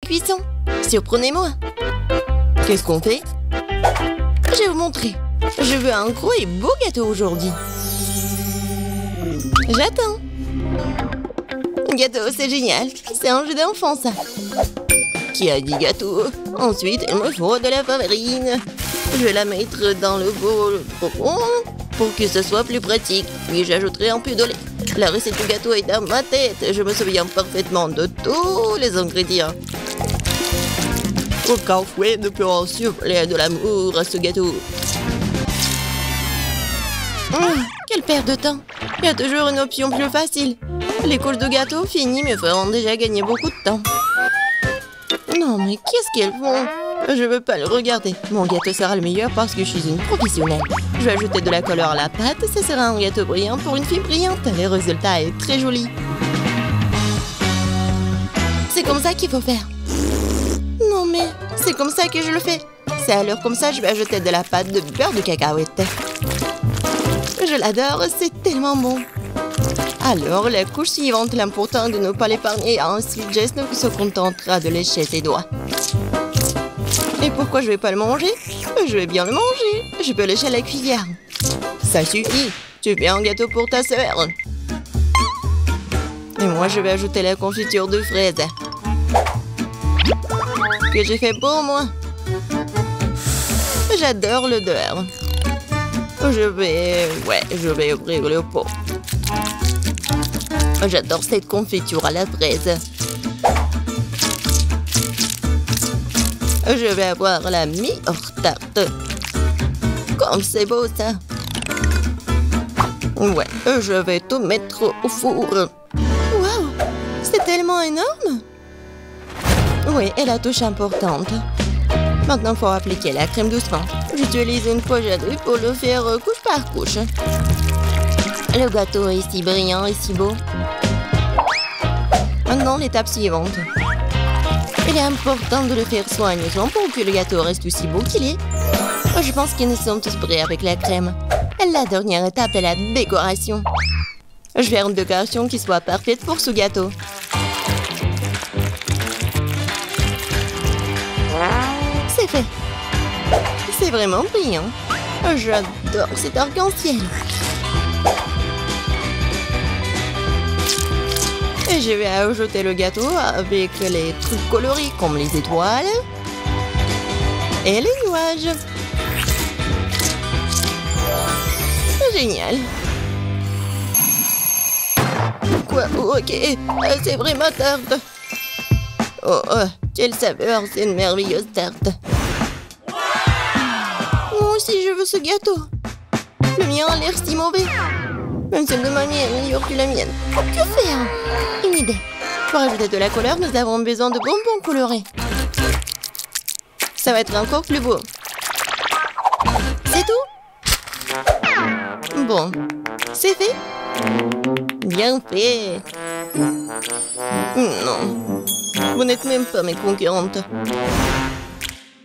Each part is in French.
cuisson. Surprenez-moi. Qu'est-ce qu'on fait? Je vais vous montrer. Je veux un gros et beau gâteau aujourd'hui. J'attends. Gâteau, c'est génial. C'est un jeu d'enfant, ça. Qui a dit gâteau? Ensuite, il me faut de la farine. Je vais la mettre dans le bol pour que ce soit plus pratique. Puis j'ajouterai un peu de lait. La recette du gâteau est dans ma tête. Je me souviens parfaitement de tous les ingrédients. Aucun fouet ne peut insuffler de l'amour à ce gâteau. Quelle perte de temps. Il y a toujours une option plus facile. Les couches de gâteau finies me feront déjà gagner beaucoup de temps. Non, mais qu'est-ce qu'elles font? Je veux pas le regarder. Mon gâteau sera le meilleur parce que je suis une professionnelle. Je vais ajouter de la couleur à la pâte. Ce sera un gâteau brillant pour une fille brillante. Le résultat est très joli. C'est comme ça qu'il faut faire. Non, mais c'est comme ça que je le fais. C'est alors comme ça, je vais ajouter de la pâte de beurre de cacahuète. Je l'adore, c'est tellement bon. Alors, la couche suivante, l'important est de ne pas l'épargner. Ensuite, Jess se contentera de lécher ses doigts. Et pourquoi je vais pas le manger? Je vais bien le manger. Je peux lécher la cuillère. Ça suffit. Tu fais un gâteau pour ta sœur. Et moi, je vais ajouter la confiture de fraises. Que j'ai fait pour moi. J'adore l'odeur. Je vais ouvrir le pot. J'adore cette confiture à la fraise. Je vais avoir la meilleure tarte. Comme c'est beau, ça. Ouais, je vais tout mettre au four. Waouh, c'est tellement énorme. Oui, et la touche importante. Maintenant, il faut appliquer la crème doucement. J'utilise une pochette pour le faire couche par couche. Le gâteau est si brillant et si beau. Maintenant, l'étape suivante. Il est important de le faire soigneusement pour que le gâteau reste aussi beau qu'il est. Je pense que nous sommes tous prêts avec la crème. La dernière étape est la décoration. Je vais faire une décoration qui soit parfaite pour ce gâteau. C'est fait. C'est vraiment brillant. J'adore cet arc-en-ciel. Et je vais ajouter le gâteau avec les trucs colorés comme les étoiles et les nuages. Génial. Quoi? Ok, c'est vraiment tarte. Oh, quelle saveur, c'est une merveilleuse tarte. Moi aussi, je veux ce gâteau. Le mien a l'air si mauvais. Même celle de mamie est meilleure que la mienne. Que faire? Une idée. Pour ajouter de la couleur, nous avons besoin de bonbons colorés. Ça va être encore plus beau. C'est tout? Bon, c'est fait. Bien fait. Non, vous n'êtes même pas mes concurrentes.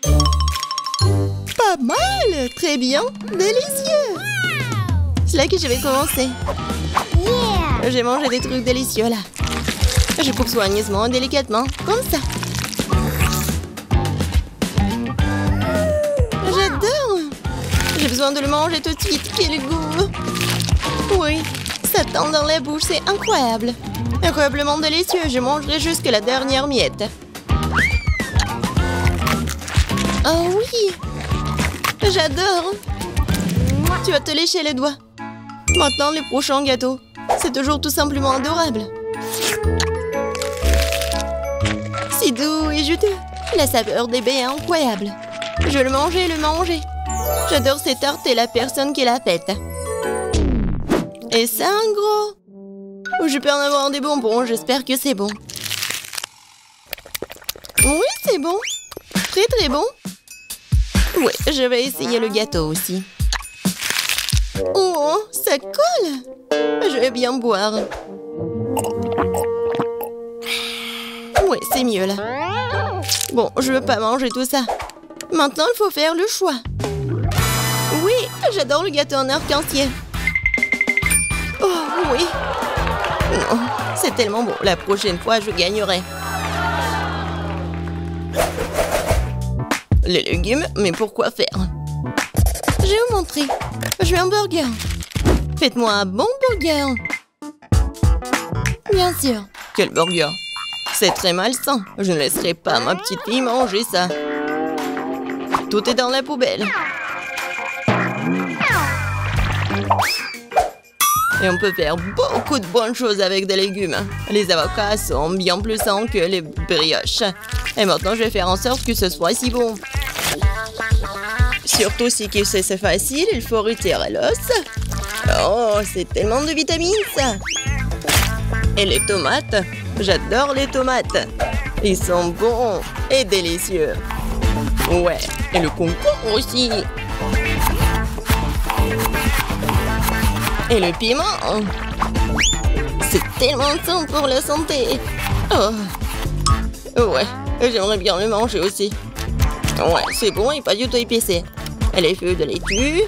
Pas mal, très bien, délicieux. C'est là que je vais commencer. Yeah. J'ai mangé des trucs délicieux là. Je coupe soigneusement, délicatement, comme ça. J'adore. J'ai besoin de le manger tout de suite. Quel goût. Oui, ça tend dans la bouche, c'est incroyable. Incroyablement délicieux, je mangerai jusqu'à la dernière miette. Oh oui. J'adore. Tu vas te lécher les doigts. Maintenant, le prochain gâteau. C'est toujours tout simplement adorable. Si doux et juteux. La saveur des baies est incroyable. Je vais le manger. J'adore cette tarte et la personne qui l'a faite. Et c'est un gros. Je peux en avoir des bonbons, j'espère que c'est bon. Oui, c'est bon. Très très bon. Oui, je vais essayer le gâteau aussi. Oh, ça colle. Je vais bien boire. Oui, c'est mieux là. Bon, je veux pas manger tout ça. Maintenant, il faut faire le choix. Oui, j'adore le gâteau en arc-en-ciel. Oh, oui. Non, c'est tellement bon. La prochaine fois, je gagnerai. Les légumes, mais pourquoi faire? Je vais vous montrer. Je veux un burger. Faites-moi un bon burger. Bien sûr. Quel burger? C'est très malsain. Je ne laisserai pas ma petite fille manger ça. Tout est dans la poubelle. Et on peut faire beaucoup de bonnes choses avec des légumes. Les avocats sont bien plus sains que les brioches. Et maintenant, je vais faire en sorte que ce soit si bon. Surtout si c'est facile, il faut retirer l'os. Oh, c'est tellement de vitamines, ça. Et les tomates. J'adore les tomates. Ils sont bons et délicieux. Ouais, et le concombre aussi. Et le piment. C'est tellement sain pour la santé. Oh. Ouais, j'aimerais bien le manger aussi. Ouais, c'est bon et pas du tout épicé. Et les feuilles de laitue.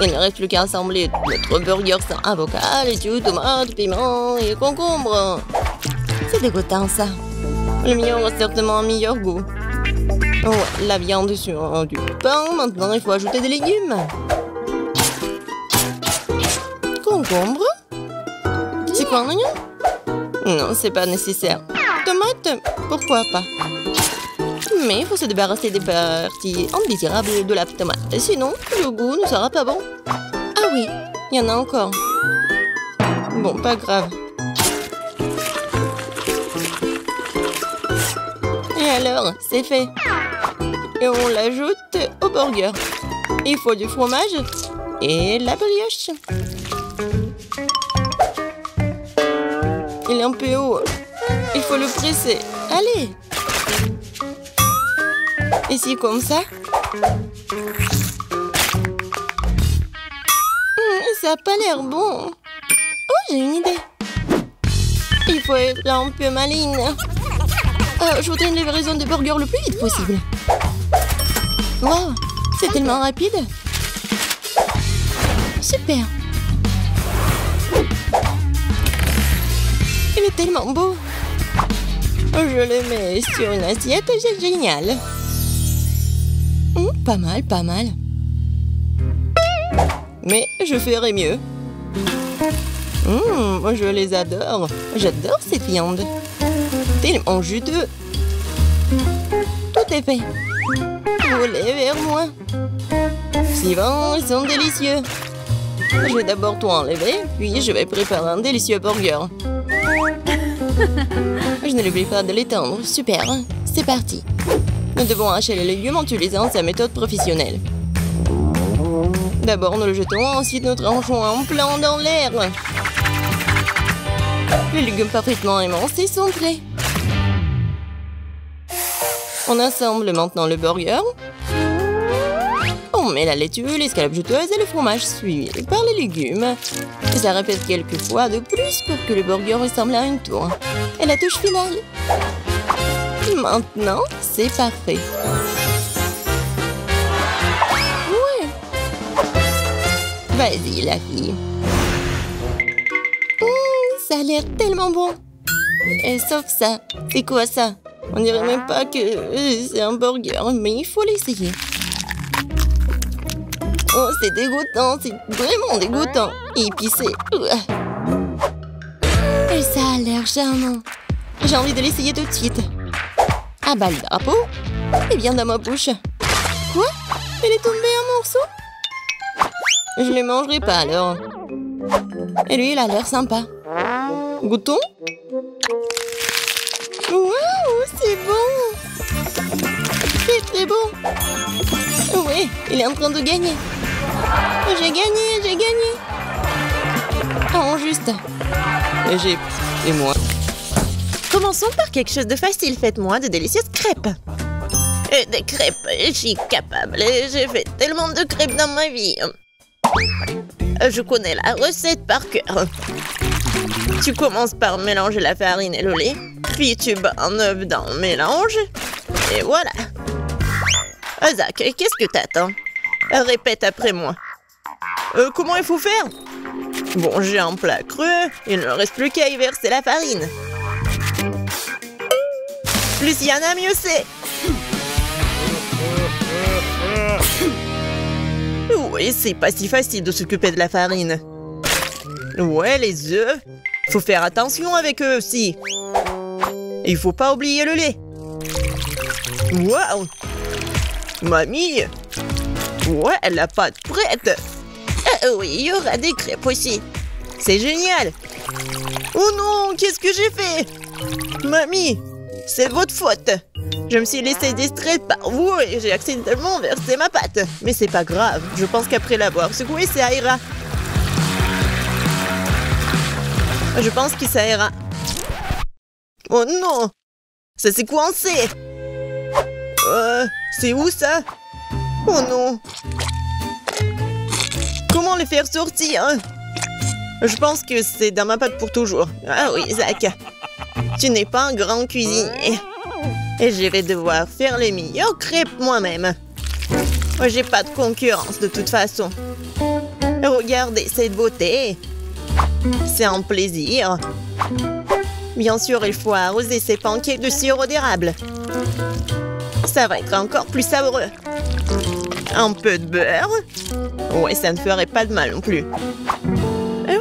Il ne reste plus qu'à assembler notre burger sans avocat, laitue, tomate, piment et concombre. C'est dégoûtant, ça. Le mien aura certainement un meilleur goût. Ouais, la viande sur du pain. Maintenant, il faut ajouter des légumes. Concombre? C'est quoi un oignon? Non, c'est pas nécessaire. Tomate? Pourquoi pas? Mais il faut se débarrasser des parties indésirables de la tomate. Sinon, le goût ne sera pas bon. Ah oui, il y en a encore. Bon, pas grave. Et alors, c'est fait. Et on l'ajoute au burger. Il faut du fromage et la brioche. Il est un peu haut. Il faut le presser. Allez! Ici, comme ça. Ça n'a pas l'air bon. Oh, j'ai une idée. Il faut être un peu maligne. Je voudrais une livraison de burger le plus vite possible. Wow, c'est tellement rapide. Super. Il est tellement beau. Je le mets sur une assiette, c'est génial. Pas mal, pas mal. Mais je ferai mieux. Je les adore. J'adore cette viande. Tellement juteux. Tout est fait. Roulez vers moi. C'est bon, ils sont délicieux. Je vais d'abord tout enlever, puis je vais préparer un délicieux burger. Je ne l'oublie pas de l'étendre. Super, c'est parti. Nous devons hacher les légumes en utilisant sa méthode professionnelle. D'abord, nous le jetons, ensuite nous tranchons un plan dans l'air. Les légumes parfaitement émincés sont prêts. On assemble maintenant le burger. On met la laitue, l'escalope juteuse et le fromage suivi par les légumes. Et ça répète quelques fois de plus pour que le burger ressemble à une tour. Et la touche finale. Maintenant, c'est parfait. Ouais. Vas-y, la fille. Ça a l'air tellement bon. Et sauf ça. C'est quoi ça? On dirait même pas que c'est un burger, mais il faut l'essayer. Oh, c'est dégoûtant, c'est vraiment dégoûtant. Épicé. Et ça a l'air charmant. J'ai envie de l'essayer tout de suite. Ah bah le drapeau. Il vient dans ma bouche. Quoi? Il est tombé en morceaux? Je le mangerai pas alors. Et lui, il a l'air sympa. Goûtons? Waouh, c'est bon! C'est très bon! Oui, il est en train de gagner. J'ai gagné, j'ai gagné! Oh, juste. Et moi? Commençons par quelque chose de facile. Faites-moi de délicieuses crêpes. Des crêpes, je suis capable. J'ai fait tellement de crêpes dans ma vie. Je connais la recette par cœur. Tu commences par mélanger la farine et le lait. Puis tu bats un œuf dans le mélange. Et voilà. Zach, qu'est-ce que t'attends? Répète après moi. Comment il faut faire? Bon, j'ai un plat creux. Il ne reste plus qu'à y verser la farine. Plus il y en a, mieux c'est. Oui, c'est pas si facile de s'occuper de la farine. Ouais, les œufs. Faut faire attention avec eux aussi. Il faut pas oublier le lait. Waouh! Mamie! Ouais, la pâte prête! Oui, il y aura des crêpes aussi. C'est génial! Oh non, qu'est-ce que j'ai fait? Mamie, c'est votre faute. Je me suis laissé distraire par vous et j'ai accidentellement versé ma pâte. Mais c'est pas grave, je pense qu'après l'avoir secoué, ça ira. Je pense que ça ira. Oh non! Ça s'est coincé! C'est où ça? Oh non! Comment les faire sortir? Je pense que c'est dans ma pâte pour toujours. Ah oui, Zach. Tu n'es pas un grand cuisinier. Et je vais devoir faire les meilleures crêpes moi-même. J'ai pas de concurrence de toute façon. Regardez cette beauté. C'est un plaisir. Bien sûr, il faut arroser ces pancakes de sirop d'érable. Ça va être encore plus savoureux. Un peu de beurre. Ouais, ça ne ferait pas de mal non plus.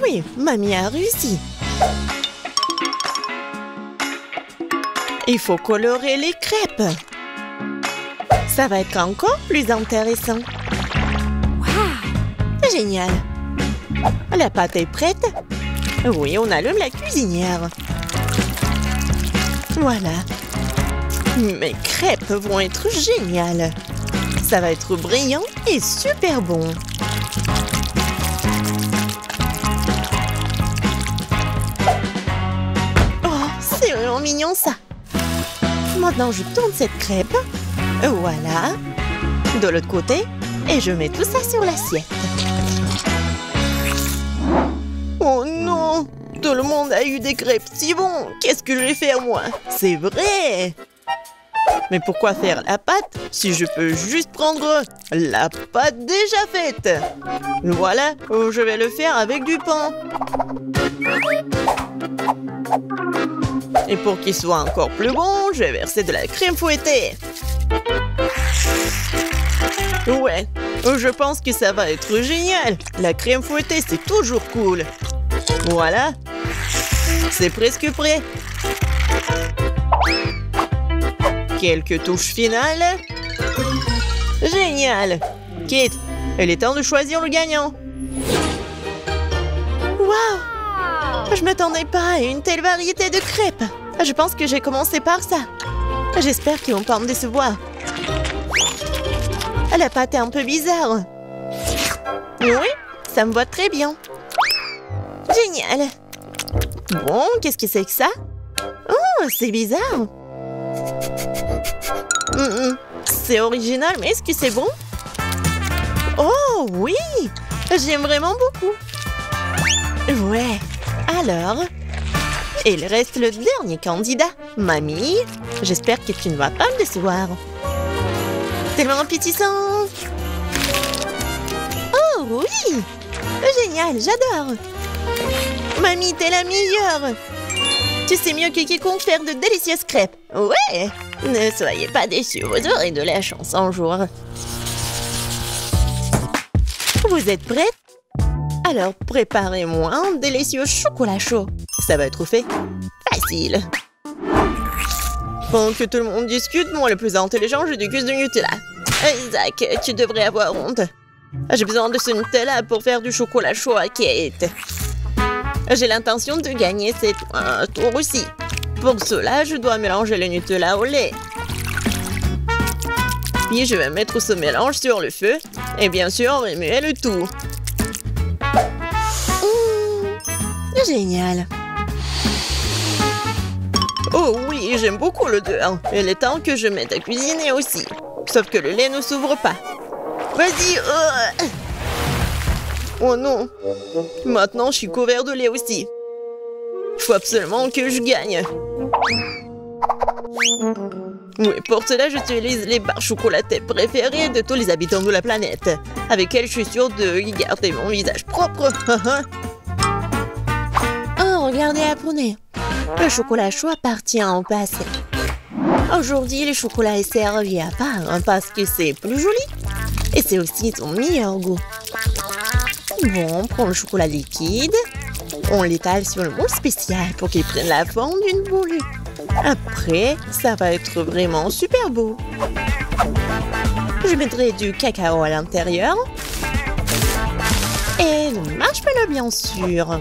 Oui, mamie a réussi. Il faut colorer les crêpes. Ça va être encore plus intéressant. Wow! Génial. La pâte est prête. Oui, on allume la cuisinière. Voilà. Mes crêpes vont être géniales. Ça va être brillant et super bon. Oh, c'est vraiment mignon ça. Maintenant, je tourne cette crêpe. Voilà. De l'autre côté. Et je mets tout ça sur l'assiette. Oh non! Tout le monde a eu des crêpes si bons. Qu'est-ce que je vais faire moi? C'est vrai! Mais pourquoi faire la pâte si je peux juste prendre la pâte déjà faite? Voilà, je vais le faire avec du pain. Et pour qu'il soit encore plus bon, je vais verser de la crème fouettée. Ouais, je pense que ça va être génial. La crème fouettée, c'est toujours cool. Voilà. C'est presque prêt. Quelques touches finales. Génial. Kate, il est temps de choisir le gagnant. Waouh! Je m'attendais pas à une telle variété de crêpes. Je pense que j'ai commencé par ça. J'espère qu'ils vont pas me décevoir. La pâte est un peu bizarre. Oui, ça me va très bien. Génial. Bon, qu'est-ce que c'est que ça? Oh, c'est bizarre. C'est original, mais est-ce que c'est bon? Oh, oui! J'aime vraiment beaucoup. Ouais. Alors, il reste le dernier candidat. Mamie, j'espère que tu ne vas pas me décevoir. Tellement appétissant. Oh, oui! Génial, j'adore. Mamie, t'es la meilleure. Tu sais mieux que quiconque faire de délicieuses crêpes. Ouais! Ne soyez pas déçus, vous aurez de la chance un jour. Vous êtes prêtes? Alors préparez-moi un délicieux chocolat chaud. Ça va être fait facile. Pendant que tout le monde discute, moi le plus intelligent, je déguste du Nutella. Isaac, tu devrais avoir honte. J'ai besoin de ce Nutella pour faire du chocolat chaud à Kate. J'ai l'intention de gagner cette tour aussi. Pour cela, je dois mélanger le Nutella au lait. Puis je vais mettre ce mélange sur le feu et bien sûr remuer le tout. Génial. Oh oui, j'aime beaucoup l'odeur. Il est temps que je mette à cuisiner aussi. Sauf que le lait ne s'ouvre pas. Vas-y. Oh non. Maintenant, je suis couvert de lait aussi. Il faut absolument que je gagne. Oui, pour cela, j'utilise les barres chocolatées préférées de tous les habitants de la planète, avec elles, je suis sûre de garder mon visage propre. Oh, regardez la poney. Le chocolat chaud appartient au passé. Aujourd'hui, le chocolat est servi à part parce que c'est plus joli. Et c'est aussi son meilleur goût. Bon, on prend le chocolat liquide. On l'étale sur le moule spécial pour qu'il prenne la forme d'une boule. Après, ça va être vraiment super beau. Je mettrai du cacao à l'intérieur. Et le marshmallow, bien sûr.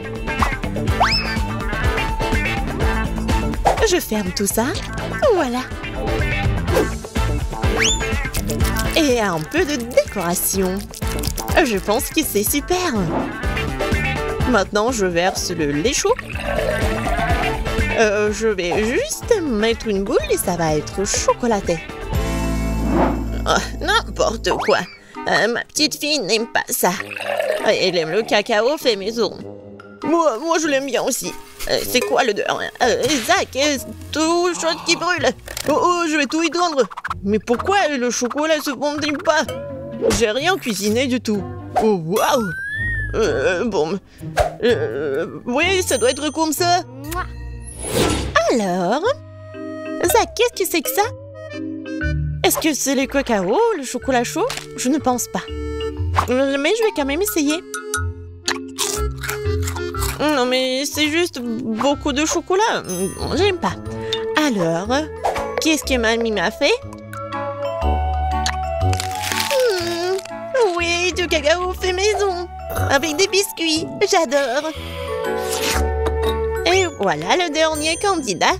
Je ferme tout ça. Voilà. Et un peu de décoration. Je pense que c'est super. Maintenant, je verse le lait chaud. Je vais juste mettre une boule et ça va être chocolaté. Oh, n'importe quoi. Ma petite fille n'aime pas ça. Elle aime le cacao fait maison. Moi je l'aime bien aussi. C'est quoi l'odeur? Zach, tout chose qui brûle. Oh, je vais tout éteindre. Mais pourquoi le chocolat se fondit pas? J'ai rien cuisiné du tout. Oh, waouh! Bon. Oui, ça doit être comme ça. Alors? Zach, qu'est-ce que c'est que ça? Est-ce que c'est le cacao, le chocolat chaud? Je ne pense pas. Mais je vais quand même essayer. Non, mais c'est juste beaucoup de chocolat. J'aime pas. Alors, qu'est-ce que mamie m'a fait? Oui, du cacao fait maison. Avec des biscuits. J'adore. Et voilà le dernier candidat.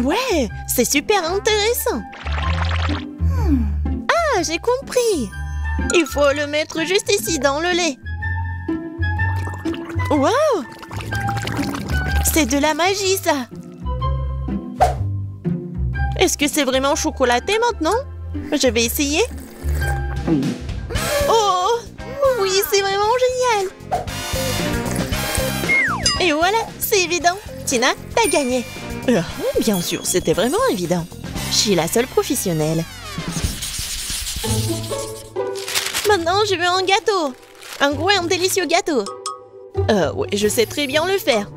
Ouais, c'est super intéressant. Ah, j'ai compris. Il faut le mettre juste ici dans le lait. Wow! C'est de la magie, ça. Est-ce que c'est vraiment chocolaté maintenant? Je vais essayer. Oh! Oui, c'est vraiment génial. Et voilà, c'est évident. Tina, t'as gagné. Bien sûr, c'était vraiment évident. Je suis la seule professionnelle. Maintenant, je veux un gâteau. Un gros et un délicieux gâteau. Oui, je sais très bien le faire.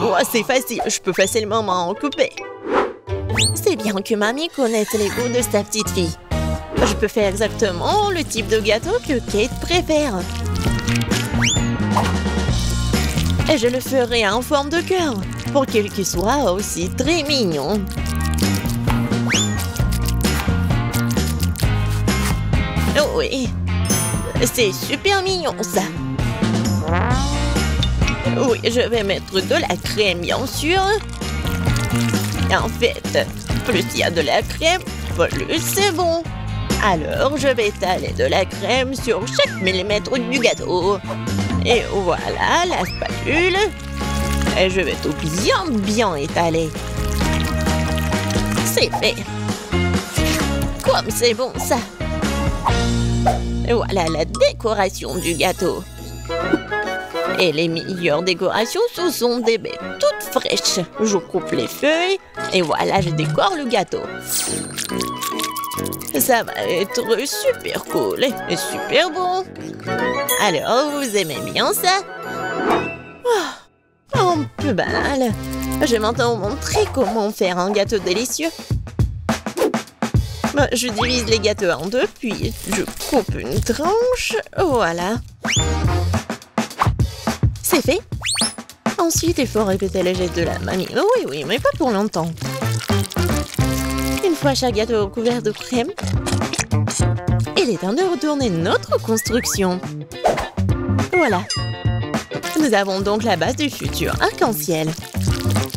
Oh, c'est facile, je peux facilement m'en occuper. C'est bien que mamie connaisse les goûts de sa petite fille. Je peux faire exactement le type de gâteau que Kate préfère. Et je le ferai en forme de cœur, pour qu'il soit aussi très mignon. Oh oui, c'est super mignon ça. Oui, je vais mettre de la crème, bien sûr. En fait, plus il y a de la crème, plus c'est bon. Alors, je vais étaler de la crème sur chaque millimètre du gâteau. Et voilà la spatule. Et je vais tout bien étaler. C'est fait. Comme c'est bon, ça. Et voilà la décoration du gâteau. Et les meilleures décorations, ce sont des baies toutes fraîches. Je coupe les feuilles et voilà, je décore le gâteau. Ça va être super cool et super bon. Alors, vous aimez bien ça? Oh, un peu banal. Je vais maintenant vous montrer comment faire un gâteau délicieux. Je divise les gâteaux en deux, puis je coupe une tranche. Voilà. C'est fait. Ensuite, il faut répéter le geste de la mamie. Oui, mais pas pour longtemps. Une fois chaque gâteau couvert de crème, il est temps de retourner notre construction. Voilà. Nous avons donc la base du futur arc-en-ciel.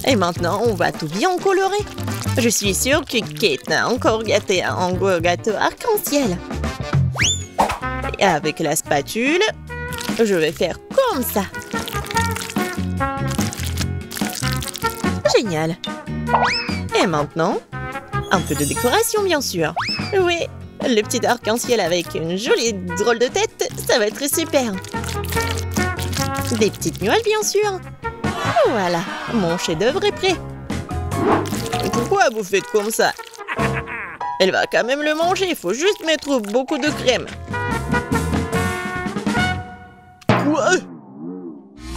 Et maintenant, on va tout bien colorer. Je suis sûre que Kate n'a encore gâté un gros gâteau arc-en-ciel. Et avec la spatule, je vais faire comme ça. Génial. Et maintenant, un peu de décoration, bien sûr. Oui, le petit arc-en-ciel avec une jolie drôle de tête, ça va être super. Des petites nuages, bien sûr. Voilà, mon chef-d'œuvre est prêt. Pourquoi vous faites comme ça? Elle va quand même le manger, il faut juste mettre beaucoup de crème. Quoi?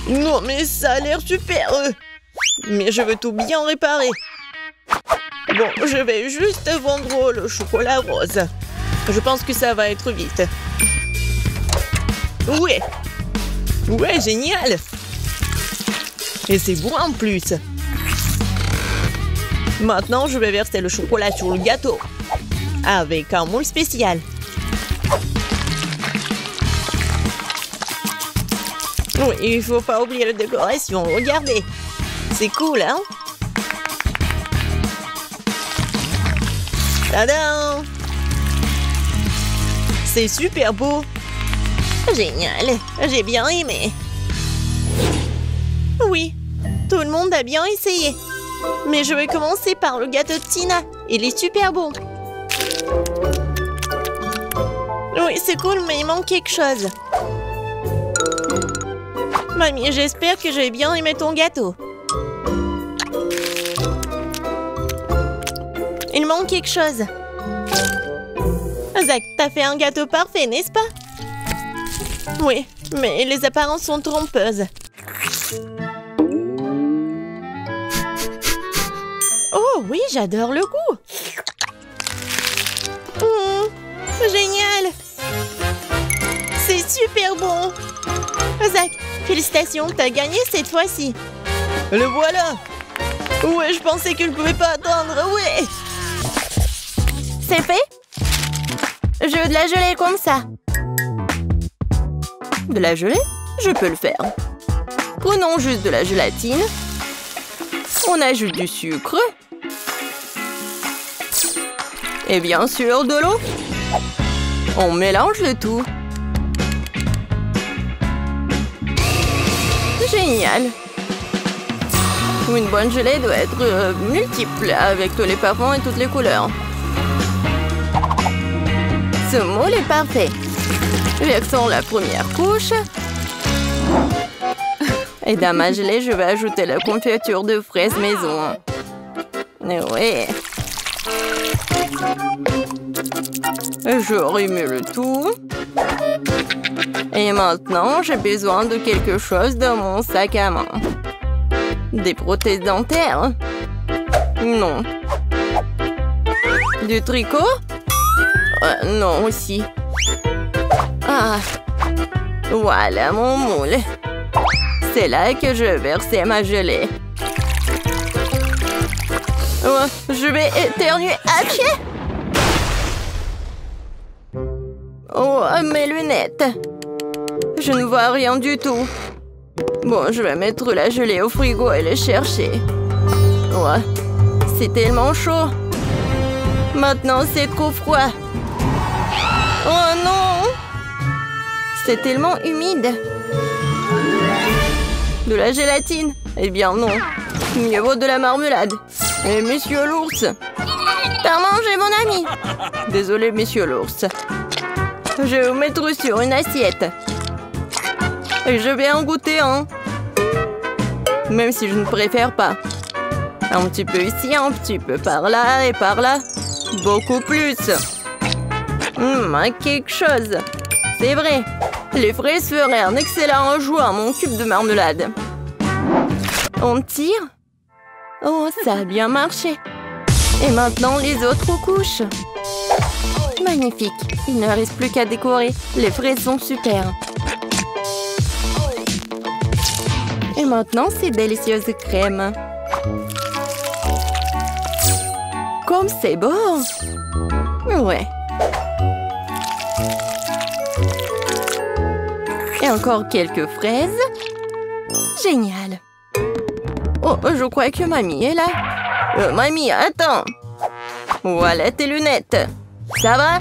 Non, mais ça a l'air super. Mais je veux tout bien réparer. Bon, je vais juste vendre le chocolat rose. Je pense que ça va être vite. Ouais. Ouais, génial. Et c'est bon en plus. Maintenant, je vais verser le chocolat sur le gâteau. Avec un moule spécial. Oui, il faut pas oublier la décoration. Regardez. C'est cool, hein? Tadam! C'est super beau. Génial. J'ai bien aimé. Oui, tout le monde a bien essayé. Mais je vais commencer par le gâteau de Tina. Il est super beau. Oui, c'est cool, mais il manque quelque chose. Mamie, j'espère que j'ai bien aimé ton gâteau. Il manque quelque chose. Zach, t'as fait un gâteau parfait, n'est-ce pas? Oui, mais les apparences sont trompeuses. Oh oui, j'adore le goût. Génial. C'est super bon. Zach, félicitations, t'as gagné cette fois-ci. Le voilà. Ouais, je pensais qu'il ne pouvait pas attendre, ouais. C'est fait? Je veux de la gelée comme ça. De la gelée? Je peux le faire. Prenons juste de la gélatine. On ajoute du sucre. Et bien sûr, de l'eau. On mélange le tout. Génial. Une bonne gelée doit être multiple, avec tous les parfums et toutes les couleurs. Ce moule est parfait. Versons la première couche. Et dans ma gelée, je vais ajouter la confiture de fraises maison. Oui. Je remue le tout. Et maintenant, j'ai besoin de quelque chose dans mon sac à main. Des prothèses dentaires? Non. Du tricot? Non aussi. Ah. Voilà mon moule. C'est là que je vais verser ma gelée. Oh, je vais éternuer. Achille! Oh, mes lunettes. Je ne vois rien du tout. Bon, je vais mettre la gelée au frigo et les chercher. Ouais, c'est tellement chaud. Maintenant, c'est trop froid. Oh non! C'est tellement humide. De la gélatine? Eh bien non. Mieux vaut de la marmelade. Et monsieur l'ours. T'as mangé mon ami? Désolé, monsieur l'ours. Je vais vous mettre sur une assiette. Et je vais en goûter un. Même si je ne préfère pas. Un petit peu ici, un petit peu par là et par là. Beaucoup plus. Quelque chose. C'est vrai. Les fraises feraient un excellent ajout à mon cube de marmelade. On tire? Oh, ça a bien marché. Et maintenant, les autres couches. Magnifique. Il ne reste plus qu'à décorer. Les fraises sont super. Et maintenant, ces délicieuses crèmes. Comme c'est beau! Ouais. Et encore quelques fraises. Génial. Oh, je crois que mamie est là. Mamie, attends. Voilà tes lunettes. Ça va?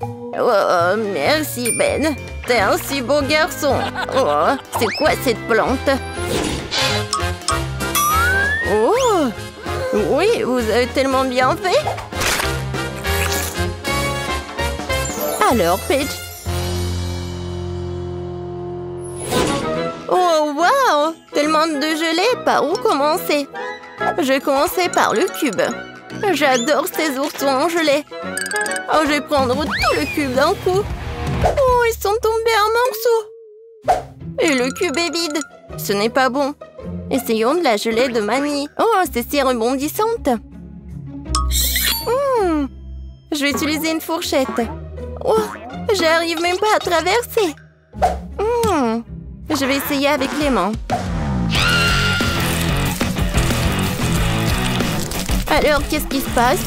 Oh, merci Ben. T'es un si beau garçon. Oh, c'est quoi cette plante? Oh! Oui, vous avez tellement bien fait. Alors, Paige. Oh, wow! Tellement de gelée, par où commencer? Je vais commencer par le cube. J'adore ces oursons en gelée. Oh, je vais prendre tout le cube d'un coup. Oh, ils sont tombés en morceaux. Et le cube est vide. Ce n'est pas bon. Essayons de la gelée de mamie. Oh, c'est si rebondissante. Je vais utiliser une fourchette. Oh, j'arrive même pas à traverser. Je vais essayer avec les mains. Alors, qu'est-ce qui se passe?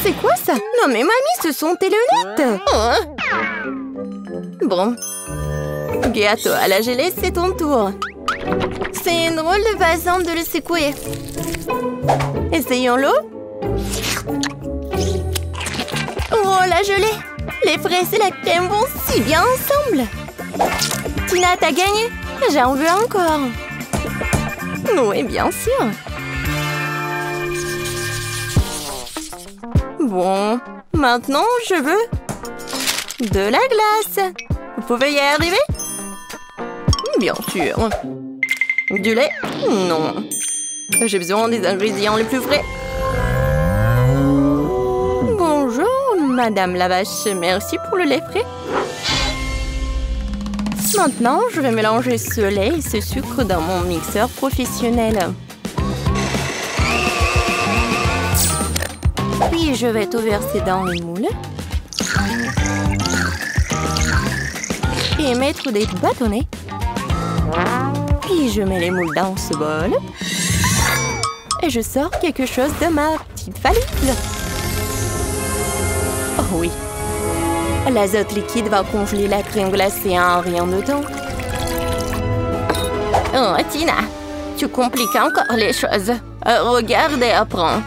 C'est quoi ça? Non mais mamie, ce sont tes lunettes. Bon. Gâteau à la gelée, c'est ton tour. C'est une drôle de façon de le secouer. Essayons-le. Oh, la gelée! Les fraises et la crème vont si bien ensemble. Tina, t'as gagné? J'en veux encore. Oui, bien sûr. Bon, maintenant, je veux de la glace. Vous pouvez y arriver? Bien sûr. Du lait? Non. J'ai besoin des ingrédients les plus frais. Bonjour, Madame la vache. Merci pour le lait frais. Maintenant, je vais mélanger ce lait et ce sucre dans mon mixeur professionnel. Puis, je vais tout verser dans le moule. Et mettre des bâtonnets. Puis, je mets les moules dans ce bol. Et je sors quelque chose de ma petite valise. Oh oui. L'azote liquide va congeler la crème glacée en rien de temps. Oh, Tina, tu compliques encore les choses. Regarde et apprends.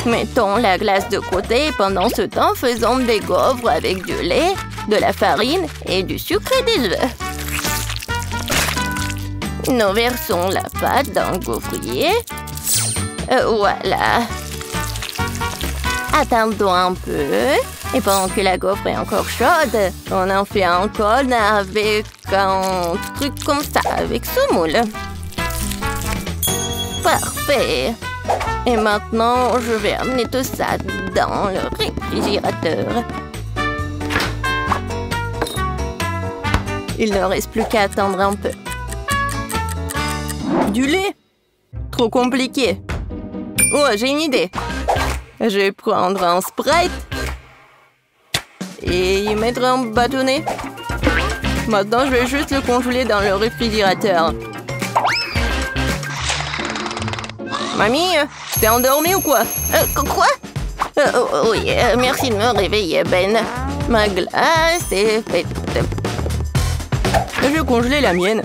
Mettons la glace de côté et pendant ce temps, faisons des gaufres avec du lait, de la farine et du sucre et des œufs. Nous versons la pâte dans le gaufrier. Voilà. Attendons un peu. Et pendant que la gaufre est encore chaude, on en fait un cône avec un truc comme ça, avec ce moule. Parfait. Et maintenant, je vais amener tout ça dans le réfrigérateur. Il ne reste plus qu'à attendre un peu. Du lait? Trop compliqué. Oh, j'ai une idée. Je vais prendre un Sprite et y mettre un bâtonnet. Maintenant, je vais juste le congeler dans le réfrigérateur. Mamie, t'es endormie ou quoi? Quoi? Oui, merci de me réveiller, Ben. Ma glace est faite. Je vais congeler la mienne.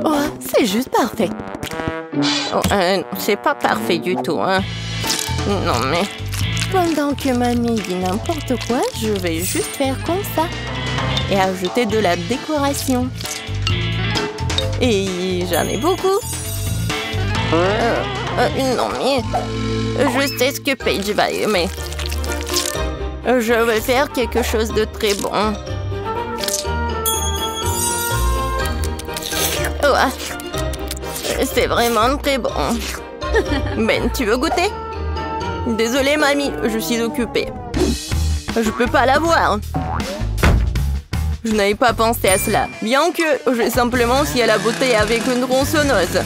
Oh, c'est juste parfait. Oh, non, c'est pas parfait du tout, hein. Non, mais... Pendant que mamie dit n'importe quoi, je vais juste faire comme ça. Et ajouter de la décoration. Et j'en ai beaucoup. Non, mais... Je sais ce que Paige va aimer. Je vais faire quelque chose de très bon. Oh, c'est vraiment très bon. Ben, tu veux goûter? Désolée, mamie, je suis occupée. Je peux pas la voir. Je n'avais pas pensé à cela. Bien que j'ai simplement scié la bouteille avec une tronçonneuse.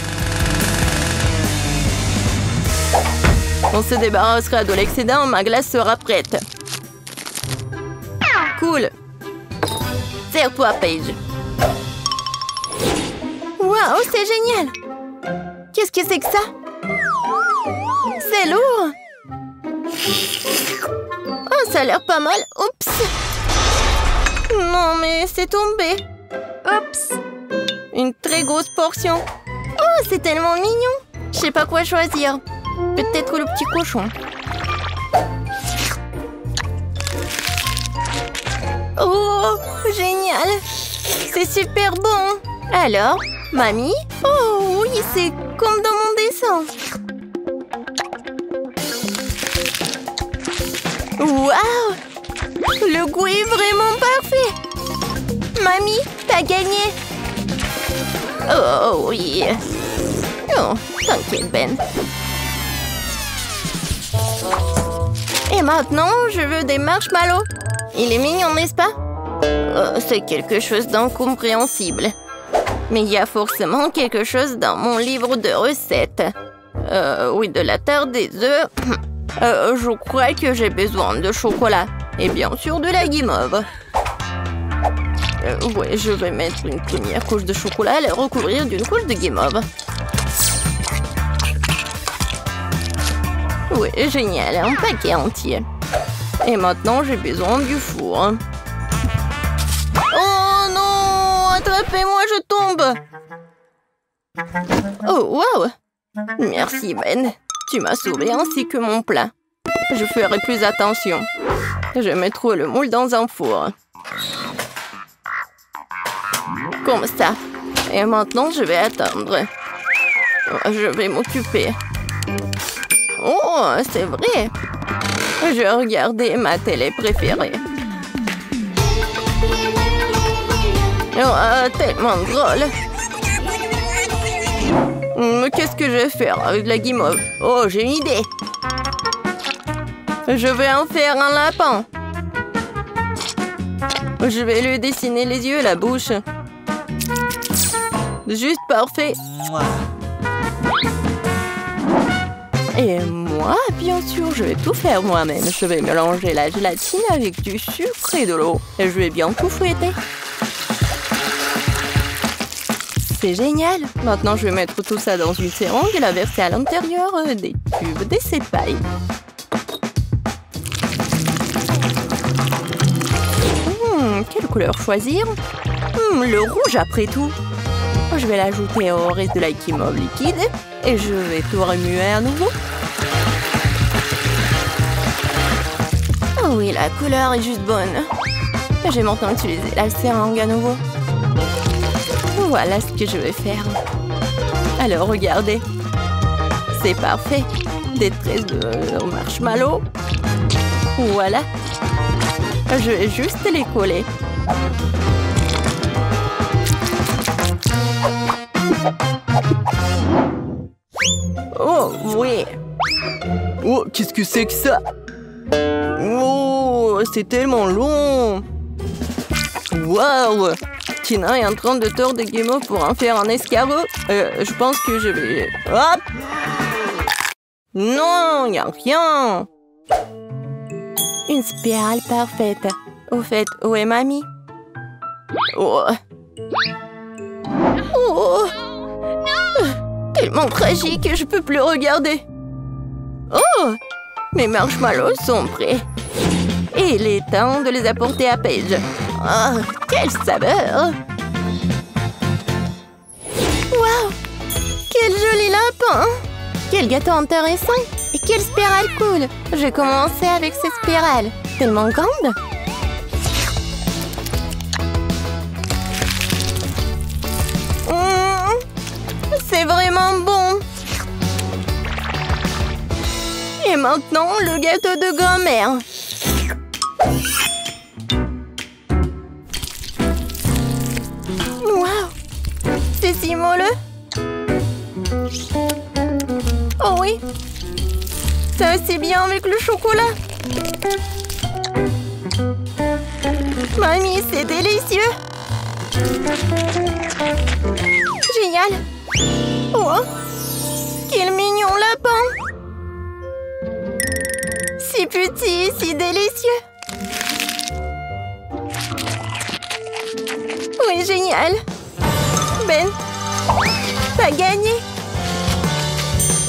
On se débarrassera de l'excédent, ma glace sera prête. Cool. Serre-toi, Paige. Waouh, c'est génial. Qu'est-ce que c'est que ça? C'est lourd. Oh, ça a l'air pas mal. Oups. Non, mais c'est tombé. Oups. Une très grosse portion. Oh, c'est tellement mignon. Je sais pas quoi choisir. Peut-être le petit cochon. Oh, génial. C'est super bon. Alors, mamie? Oh oui, c'est comme dans mon dessin. Waouh! Le goût est vraiment parfait. Mamie, t'as gagné. Oh oui. Oh, t'inquiète, Ben. Et maintenant, je veux des marshmallows. Il est mignon, n'est-ce pas? Oh, c'est quelque chose d'incompréhensible. Mais il y a forcément quelque chose dans mon livre de recettes. Oui, de la terre des œufs. Je crois que j'ai besoin de chocolat. Et bien sûr de la guimauve. Ouais, je vais mettre une première couche de chocolat et la recouvrir d'une couche de guimauve. Oui, génial, un paquet entier. Et maintenant, j'ai besoin du four. Oh non! Attrapez-moi, je tombe! Oh, wow! Merci, Ben. Tu m'as sauvé ainsi que mon plat. Je ferai plus attention. Je mettrai le moule dans un four. Comme ça. Et maintenant, je vais attendre. Je vais m'occuper. Oh, c'est vrai. Je regardais ma télé préférée. Oh, tellement drôle. Qu'est-ce que je vais faire avec la guimauve? Oh, j'ai une idée. Je vais en faire un lapin. Je vais lui dessiner les yeux et la bouche. Juste parfait. Et moi, bien sûr, je vais tout faire moi-même. Je vais mélanger la gélatine avec du sucre et de l'eau. Et je vais bien tout fouetter. C'est génial. Maintenant, je vais mettre tout ça dans une seringue et la verser à l'intérieur des tubes d'essai-paille. Quelle couleur choisir? Le rouge après tout. Je vais l'ajouter au reste de la guimauve liquide et je vais tout remuer à nouveau. Oh oui, la couleur est juste bonne. Je vais maintenant utiliser la seringue à nouveau. Voilà ce que je vais faire. Alors, regardez. C'est parfait. Des tresses de marshmallow. Voilà. Je vais juste les coller. Oh, oui. Oh, qu'est-ce que c'est que ça? Oh, c'est tellement long. Waouh! Tina est en train de tordre des guimauves pour en faire un escargot. Je pense que je vais... Hop! Non, il n'y a rien. Une spirale parfaite. Au fait, où est mamie? Oh. Oh. Tellement tragique, je peux plus regarder. Oh! Mes marshmallows sont prêts. Et il est temps de les apporter à Paige. Oh, quelle saveur! Waouh! Quel joli lapin! Quel gâteau intéressant! Et quelle spirale cool! Je vais commencer avec cette spirale. Tellement grande! C'est vraiment bon! Et maintenant, le gâteau de grand-mère. Waouh! C'est si moelleux! Oh oui! Ça aussi bien avec le chocolat! Mamie, c'est délicieux! Génial! Oh! Quel mignon lapin! Si petit, si délicieux! Oui, génial! Ben, t'as gagné!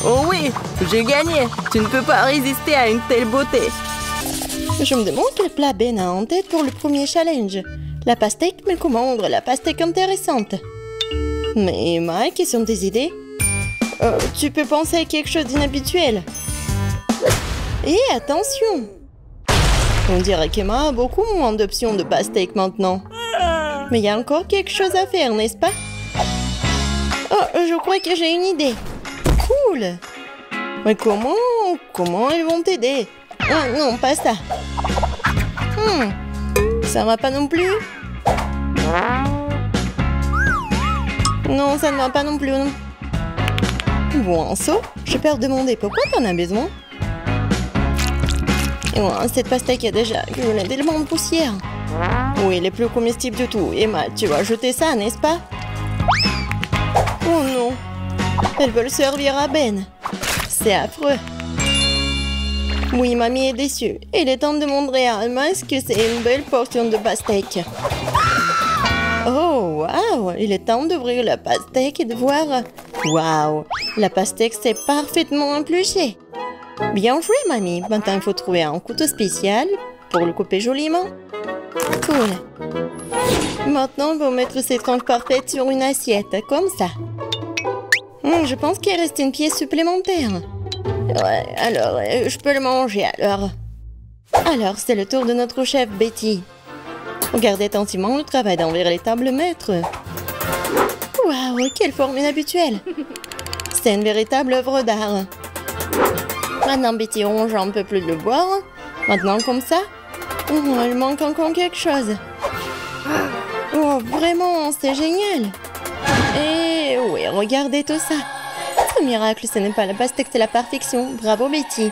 Oh oui, j'ai gagné! Tu ne peux pas résister à une telle beauté! Je me demande quel plat Ben a en tête pour le premier challenge. La pastèque, mais comment rendre la pastèque intéressante? Mais Emma, quelles sont tes idées? Tu peux penser à quelque chose d'inhabituel. Et attention! On dirait qu'Emma a beaucoup moins d'options de pastèque maintenant. Mais il y a encore quelque chose à faire, n'est-ce pas? Oh, je crois que j'ai une idée. Cool! Mais comment elles vont t'aider? Ah, non, pas ça. Ça va pas non plus? Non, ça ne va pas non plus. Non. Bon, So, je peux te demander pourquoi t'en as besoin? Oh, cette pastèque a déjà accumulé tellement de poussière. Oui, les plus comestibles de tout. Emma, tu vas jeter ça, n'est-ce pas? Oh non! Elle veut le servir à Ben. C'est affreux. Oui, mamie est déçue. Il est temps de montrer à Emma que c'est une belle portion de pastèque. Oh, waouh! Il est temps d'ouvrir la pastèque et de voir... Waouh! La pastèque s'est parfaitement épluchée. Bien joué, mamie. Maintenant, il faut trouver un couteau spécial pour le couper joliment. Cool. Maintenant, on va mettre cette tranche parfaite sur une assiette, comme ça. Je pense qu'il reste une pièce supplémentaire. Ouais, alors, je peux le manger, alors. Alors, c'est le tour de notre chef, Betty. Regardez attentivement le travail d'un véritable maître. Waouh, quelle forme inhabituelle. C'est une véritable œuvre d'art. Maintenant, Betty ronge un peu plus le boire. Maintenant, comme ça. Oh, il manque encore quelque chose. Oh, vraiment, c'est génial. Et oui, regardez tout ça. Ce miracle, ce n'est pas la pastèque, c'est la perfection. Bravo, Betty.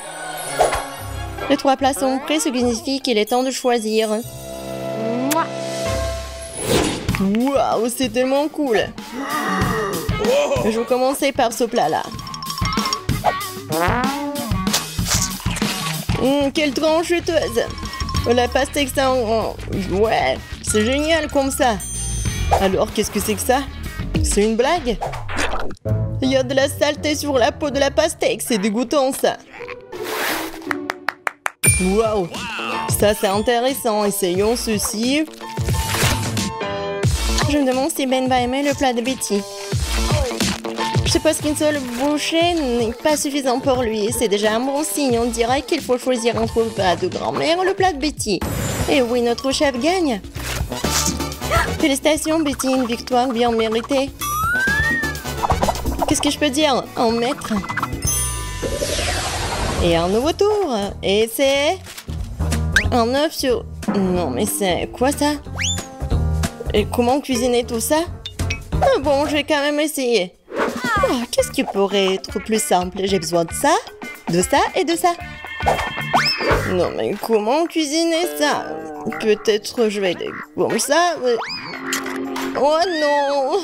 Les 3 plats sont prêts, ce qui signifie qu'il est temps de choisir. Waouh, c'est tellement cool. Je vais commencer par ce plat-là. Quelle tranche juteuse. La pastèque, ça... Ouais, c'est génial comme ça. Alors, qu'est-ce que c'est que ça? C'est une blague? Il y a de la saleté sur la peau de la pastèque, c'est dégoûtant ça. Waouh, ça c'est intéressant. Essayons ceci. Je me demande si Ben va aimer le plat de Betty. Je suppose qu'une seule bouchée n'est pas suffisant pour lui. C'est déjà un bon signe. On dirait qu'il faut choisir entre le plat de grand-mère et le plat de Betty. Et oui, notre chef gagne. Félicitations, Betty, une victoire bien méritée. Qu'est-ce que je peux dire? Un maître. Et un nouveau tour. Et c'est... un œuf sur... Non, mais c'est quoi ça? Et comment cuisiner tout ça? Ah bon, je vais quand même essayer. Oh, qu'est-ce qui pourrait être plus simple? J'ai besoin de ça et de ça. Non, mais comment cuisiner ça? Peut-être je vais aller comme ça. Oh non!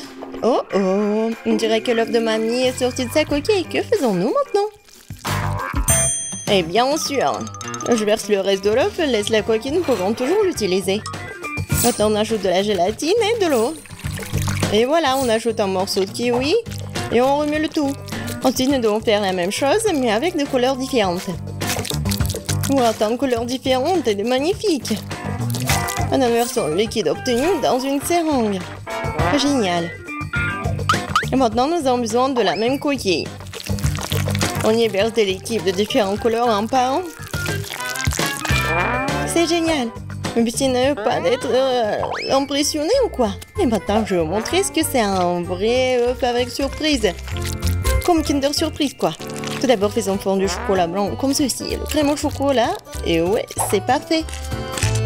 Oh oh! On dirait que l'œuf de mamie est sorti de sa coquille. Que faisons-nous maintenant? Eh bien sûr! Je verse le reste de l'œuf, laisse la coquille, nous pouvons toujours l'utiliser. Maintenant, on ajoute de la gélatine et de l'eau. Et voilà, on ajoute un morceau de kiwi et on remet le tout. Ensuite, nous devons faire la même chose, mais avec des couleurs différentes. Wow, tant de couleurs différentes et de magnifiques. On inverse le liquide obtenu dans une seringue. Génial. Et maintenant, nous avons besoin de la même coquille. On y verse des liquides de différentes couleurs un par un. C'est génial. Mais Betty ne veut pas d'être impressionnée ou quoi? Et maintenant, je vais vous montrer ce que c'est un vrai œuf avec surprise. Comme Kinder Surprise, quoi. Tout d'abord, faisons fondre du chocolat blanc comme ceci. Le crème au chocolat. Et ouais, c'est parfait.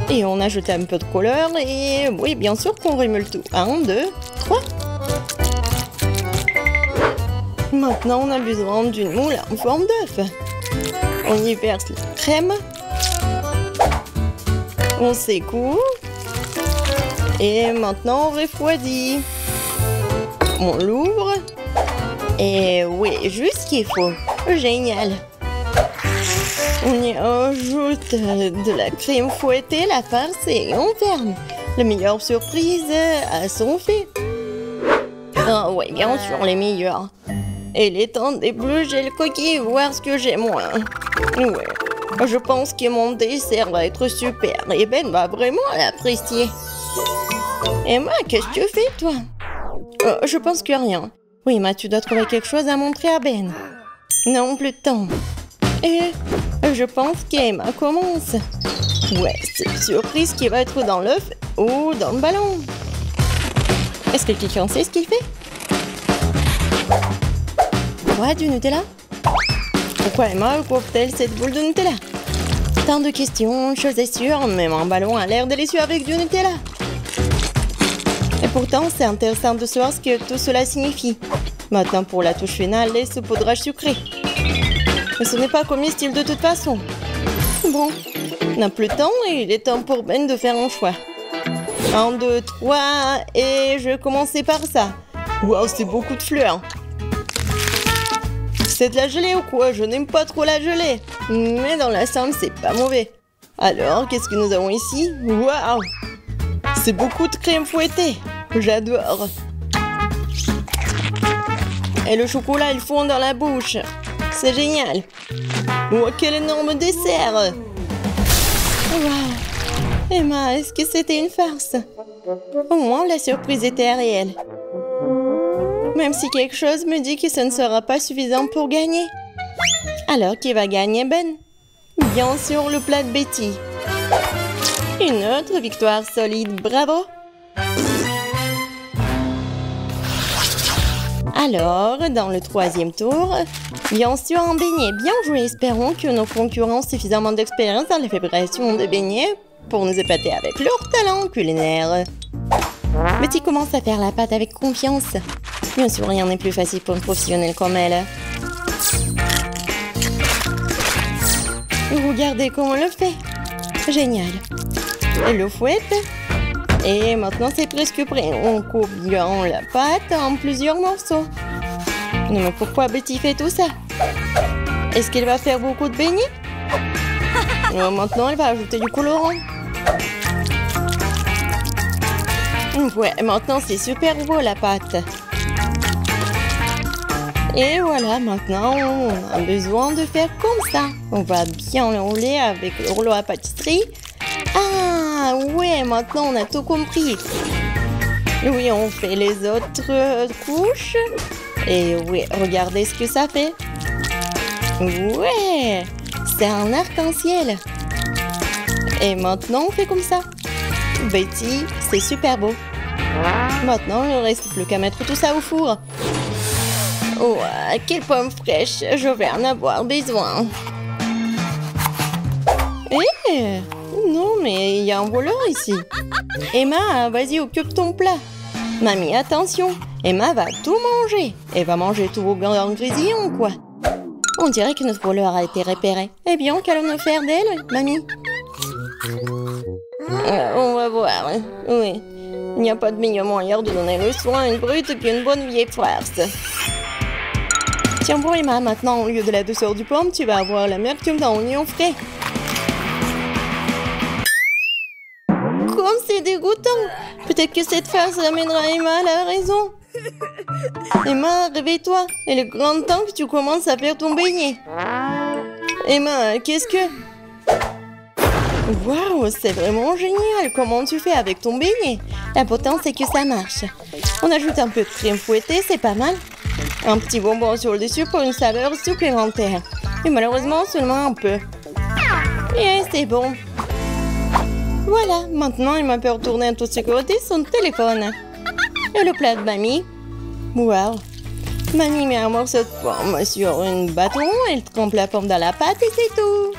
Et on ajoute un peu de couleur. Et oui, bien sûr qu'on remet le tout. 1, 2, 3. Maintenant, on a besoin d'une moule en forme d'œuf. On y verse la crème. On secoue. Et maintenant, on refroidit. On l'ouvre. Et oui, juste ce qu'il faut. Génial. On y ajoute de la crème fouettée, la farce et on ferme. La meilleure surprise à son fait. Ah oui, bien sûr, les meilleurs. Et il est temps d'éplucher le coquille, voir ce que j'ai moi. Ouais. Je pense que mon dessert va être super et Ben va vraiment l'apprécier. Et moi, qu'est-ce que tu fais, toi? Je pense que rien. Oui, mais tu dois trouver quelque chose à montrer à Ben. Non, plus de temps. Et je pense qu'Emma commence. Ouais, c'est une surprise qui va être dans l'œuf ou dans le ballon. Est-ce que quelqu'un sait ce qu'il fait? Quoi, du Nutella? Pourquoi Emma ouvre-t-elle cette boule de Nutella? Tant de questions, chose est sûre, même un ballon a l'air délicieux avec du Nutella. Et pourtant, c'est intéressant de savoir ce que tout cela signifie. Maintenant, pour la touche finale, les saupoudrages sucrés. Mais ce n'est pas comestible de toute façon. Bon, on n'a plus de temps et il est temps pour Ben de faire un choix. 1, 2, 3, et je vais commencer par ça. Waouh, c'est beaucoup de fleurs. C'est de la gelée ou quoi? Je n'aime pas trop la gelée. Mais dans l'ensemble, c'est pas mauvais. Alors, qu'est-ce que nous avons ici? Waouh! C'est beaucoup de crème fouettée. J'adore. Et le chocolat, il fond dans la bouche. C'est génial. Oh, quel énorme dessert! Waouh! Emma, est-ce que c'était une farce? Au moins, la surprise était réelle. Même si quelque chose me dit que ce ne sera pas suffisant pour gagner. Alors, qui va gagner, Ben? Bien sûr, le plat de Betty. Une autre victoire solide, bravo! Alors, dans le troisième tour, bien sûr un beignet. Bien joué, espérons que nos concurrents ont suffisamment d'expérience dans la fabrication de beignets pour nous épater avec leur talent culinaire. Betty commence à faire la pâte avec confiance. Bien sûr, rien n'est plus facile pour une professionnelle comme elle. Regardez comment elle le fait. Génial. Elle le fouette. Et maintenant, c'est presque prêt. On coupe bien la pâte en plusieurs morceaux. Non, mais pourquoi Betty fait tout ça? Est-ce qu'elle va faire beaucoup de beignets? Maintenant, elle va ajouter du colorant. Ouais, maintenant, c'est super beau la pâte. Et voilà, maintenant, on a besoin de faire comme ça. On va bien l'enrouler avec le rouleau à pâtisserie. Ah, ouais, maintenant, on a tout compris. Oui, on fait les autres couches. Et oui, regardez ce que ça fait. Ouais, c'est un arc-en-ciel. Et maintenant, on fait comme ça. Betty, c'est super beau. Maintenant, il ne reste plus qu'à mettre tout ça au four. Oh, quelle pomme fraîche, je vais en avoir besoin. Eh, non, mais il y a un voleur ici. Emma, vas-y, occupe ton plat. Mamie, attention, Emma va tout manger. Elle va manger tous vos ingrédients, quoi. On dirait que notre voleur a été repéré. Eh bien, qu'allons-nous faire d'elle, mamie? On va voir. Oui, il n'y a pas de meilleur moyen de donner le soin à une brute qu'une bonne vieille farce. Tiens bon, Emma, maintenant, au lieu de la douceur du pomme, tu vas avoir l'amertume d'un oignon frais. Comme c'est dégoûtant! Peut-être que cette farce amènera Emma à la raison. Emma, réveille-toi. Il est grand temps que tu commences à faire ton beignet. Emma, qu'est-ce que... Waouh, c'est vraiment génial! Comment tu fais avec ton beignet? L'important, c'est que ça marche. On ajoute un peu de crème fouettée, c'est pas mal. Un petit bonbon sur le dessus pour une saveur supplémentaire. Et malheureusement, seulement un peu. Et c'est bon. Voilà, maintenant, il m'a fait retourner en toute sécurité son téléphone. Et le plat de mamie. Waouh! Mamie met un morceau de pomme sur un bâton, elle trempe la pomme dans la pâte et c'est tout.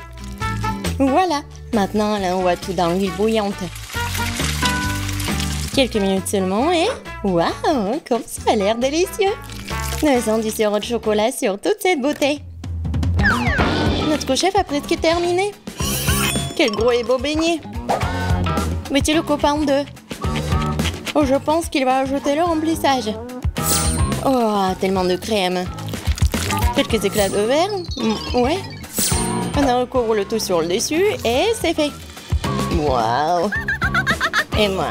Voilà, maintenant, elle envoie tout dans l'huile bouillante. Quelques minutes seulement et... Waouh, comme ça a l'air délicieux! Nous sens du sirop de chocolat sur toute cette beauté. Notre chef a presque terminé. Quel gros et beau beignet! Mettez le copain en deux. Oh, je pense qu'il va ajouter le remplissage. Oh, tellement de crème. Quelques éclats de verre. Ouais. On recouvre le tout sur le dessus et c'est fait. Waouh! Et moi.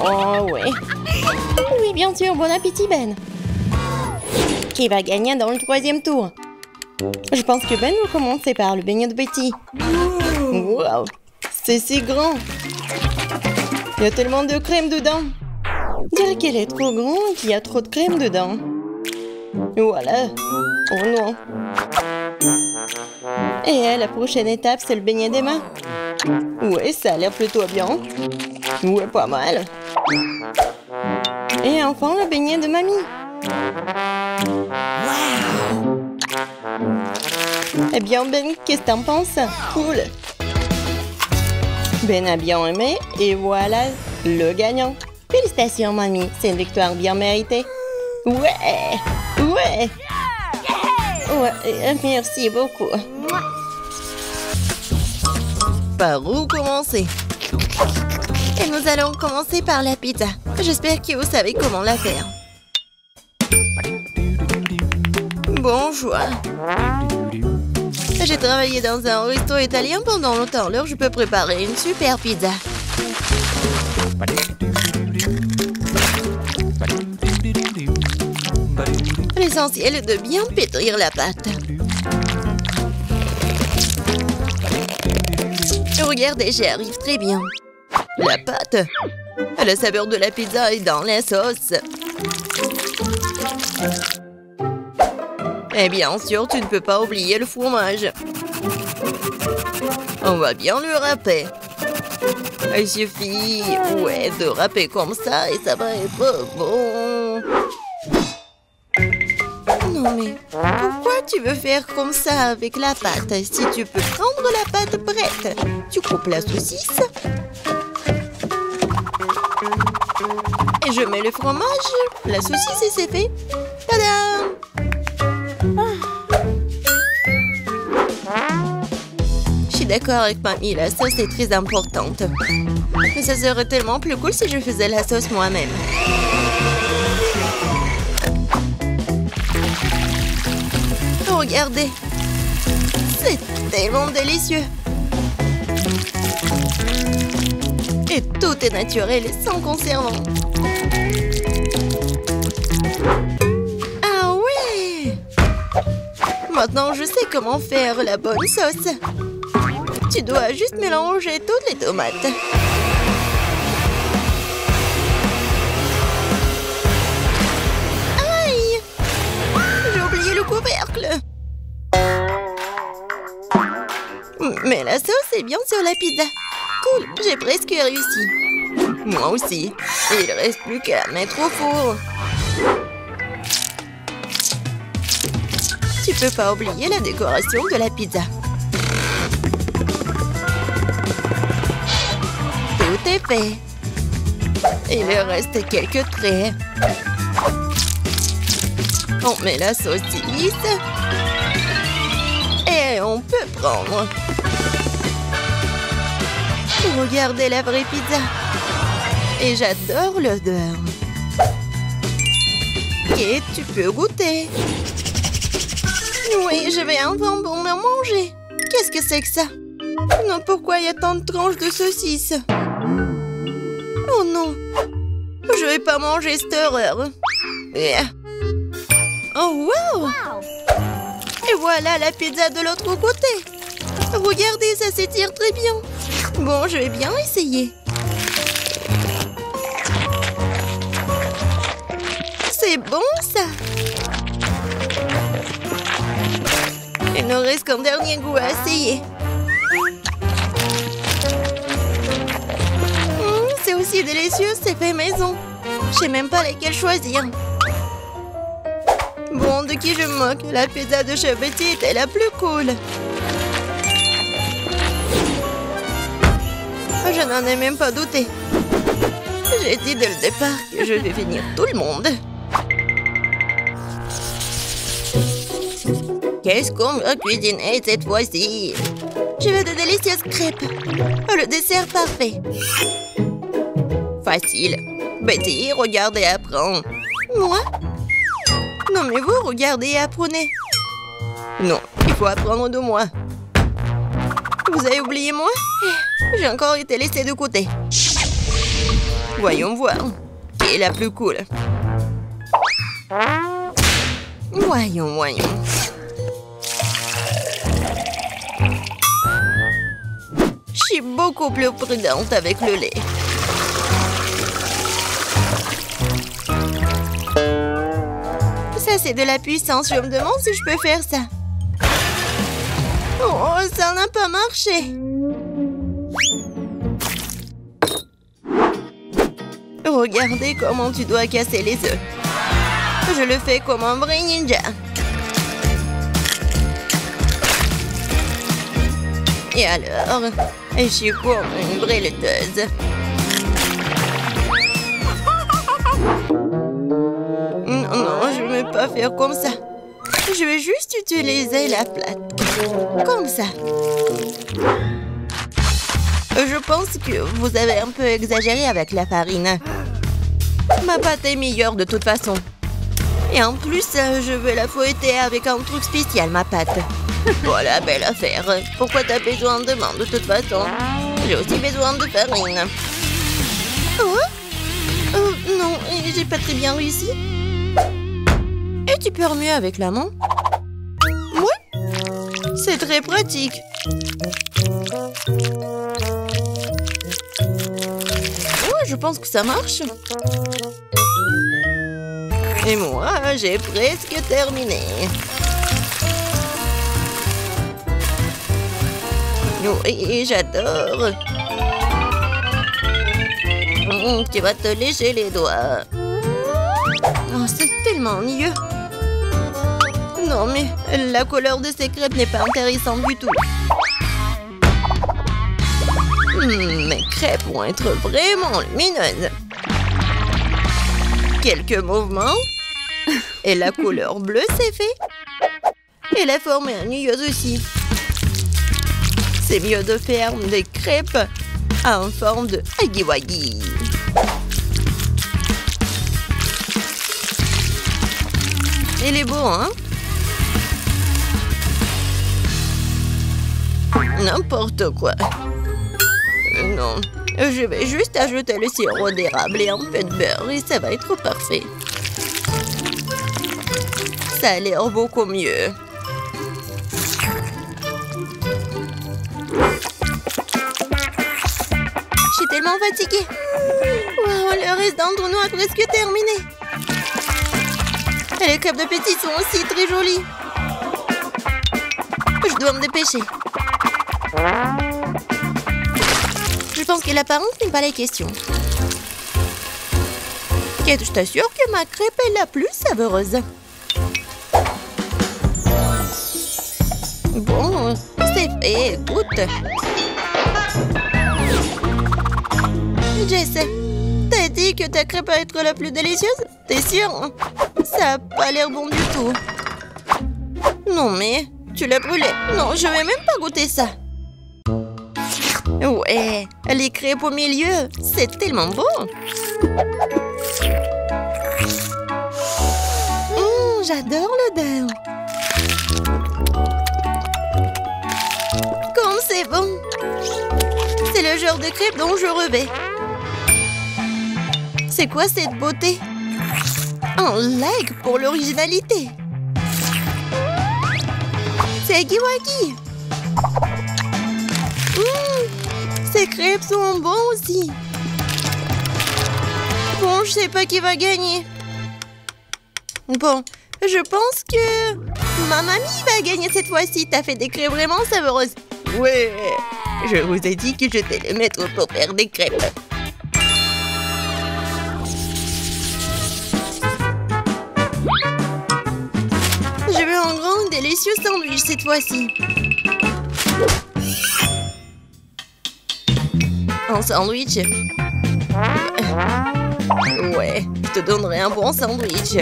Oh, ouais. Oui, bien sûr. Bon appétit, Ben. Qui va gagner dans le troisième tour? Je pense que Ben va commencer par le beignet de Betty. Waouh! C'est si grand! Il y a tellement de crème dedans. Je dirais qu'elle est trop grande et qu'il y a trop de crème dedans. Voilà. Oh non. Et la prochaine étape, c'est le beignet d'Emma. Ouais, ça a l'air plutôt bien. Ouais, pas mal. Et enfin, le beignet de mamie. Wow. Eh bien, Ben, qu'est-ce que t'en penses? Cool. Ben a bien aimé et voilà le gagnant. Félicitations, mamie. C'est une victoire bien méritée. Ouais. Ouais. Ouais, merci beaucoup. Par où commencer? Et nous allons commencer par la pizza. J'espère que vous savez comment la faire. Bon choix. J'ai travaillé dans un resto italien pendant longtemps, alors je peux préparer une super pizza. L'essentiel est de bien pétrir la pâte. Regardez, j'y arrive très bien. La pâte, la saveur de la pizza est dans la sauce. Et bien sûr, tu ne peux pas oublier le fromage. On va bien le râper. Il suffit, ouais, de râper comme ça et ça va être bon. Non mais, pourquoi tu veux faire comme ça avec la pâte? Si tu peux prendre la pâte prête, tu coupes la saucisse. Et je mets le fromage, la saucisse et c'est fait. Tadam! Je suis d'accord avec mamie, la sauce est très importante. Mais ça serait tellement plus cool si je faisais la sauce moi-même. Regardez, c'est tellement délicieux. Et tout est naturel et sans conservant. Ah ouais! Maintenant, je sais comment faire la bonne sauce. Tu dois juste mélanger toutes les tomates. Aïe! J'ai oublié le couvercle. Mais la sauce est bien sur la pizza. Cool, j'ai presque réussi. Moi aussi. Il ne reste plus qu'à la mettre au four. Tu peux pas oublier la décoration de la pizza. Tout est fait. Il reste quelques traits. On met la saucisse. Et on peut prendre. Regardez la vraie pizza. Et j'adore l'odeur. Et tu peux goûter. Oui, je vais enfin bon en manger. Qu'est-ce que c'est que ça? Non, pourquoi il y a tant de tranches de saucisses? Oh non. Je vais pas manger cette horreur. Oh wow! Et voilà la pizza de l'autre côté. Regardez, ça s'étire très bien. Bon, je vais bien essayer. C'est bon, ça. Il ne reste qu'un dernier goût à essayer. C'est aussi délicieux, c'est fait maison. Je sais même pas lesquels choisir. Bon, de qui je me moque? La pizza de Chef Betty était la plus cool. Je n'en ai même pas douté. J'ai dit dès le départ que je vais finir tout le monde. Qu'est-ce qu'on va cuisiner cette fois-ci? Je veux de délicieuses crêpes. Le dessert parfait. Facile. Betty, regarde et apprends. Moi? Non, mais vous, regardez et apprenez. Non, il faut apprendre de moi. Vous avez oublié moi? J'ai encore été laissée de côté. Voyons voir. Qui est la plus cool? Voyons. Je suis beaucoup plus prudente avec le lait. Ça, c'est de la puissance. Je me demande si je peux faire ça. Oh, ça n'a pas marché. Regardez comment tu dois casser les œufs. Je le fais comme un vrai ninja. Et alors, je suis comme une vraie laiteuse. Non, je ne vais pas faire comme ça. Je vais juste utiliser la plate. Comme ça. Je pense que vous avez un peu exagéré avec la farine. Ma pâte est meilleure de toute façon. Et en plus, je veux la fouetter avec un truc spécial, ma pâte. Voilà, belle affaire. Pourquoi t'as besoin de main de toute façon? J'ai aussi besoin de farine. Oh? Non, j'ai pas très bien réussi. Et tu peux remuer avec la main? Oui. C'est très pratique. Ouais, je pense que ça marche. Et moi, j'ai presque terminé. Oui, j'adore. Tu vas te lécher les doigts. Oh, c'est tellement ennuyeux. Non, mais la couleur de ces crêpes n'est pas intéressante du tout. Mes crêpes vont être vraiment lumineuses. Quelques mouvements. Et la couleur bleue, c'est fait. Et la forme est ennuyeuse aussi. C'est mieux de faire des crêpes en forme de huggy-wuggy. Il est beau, hein? N'importe quoi. Non, je vais juste ajouter le sirop d'érable et un peu de beurre et ça va être parfait. Ça a l'air beaucoup mieux. Je suis tellement fatiguée. Wow, le reste d'entre nous a presque terminé. Et les crêpes de Petit sont aussi très jolies. Je dois me dépêcher. Je pense que l'apparence n'est pas la question. Kate, je t'assure que ma crêpe est la plus savoureuse. Bon, c'est fait, goûte. Jess, t'as dit que ta crêpe va être la plus délicieuse? T'es sûre? Ça a pas l'air bon du tout. Non mais, tu l'as brûlé. Non, je vais même pas goûter ça. Ouais, les crêpes au milieu, c'est tellement bon. J'adore l'odeur. Comme c'est bon. C'est le genre de crêpes dont je rêvais. C'est quoi cette beauté? Un like pour l'originalité. C'est huggy-wuggy. Ces crêpes sont bons aussi. Bon, je sais pas qui va gagner. Bon, je pense que ma mamie va gagner cette fois-ci. T'as fait des crêpes vraiment savoureuses. Ouais, je vous ai dit que j'étais le maître pour faire des crêpes. Je veux un grand délicieux sandwich cette fois-ci. Un sandwich? Ouais, je te donnerai un bon sandwich.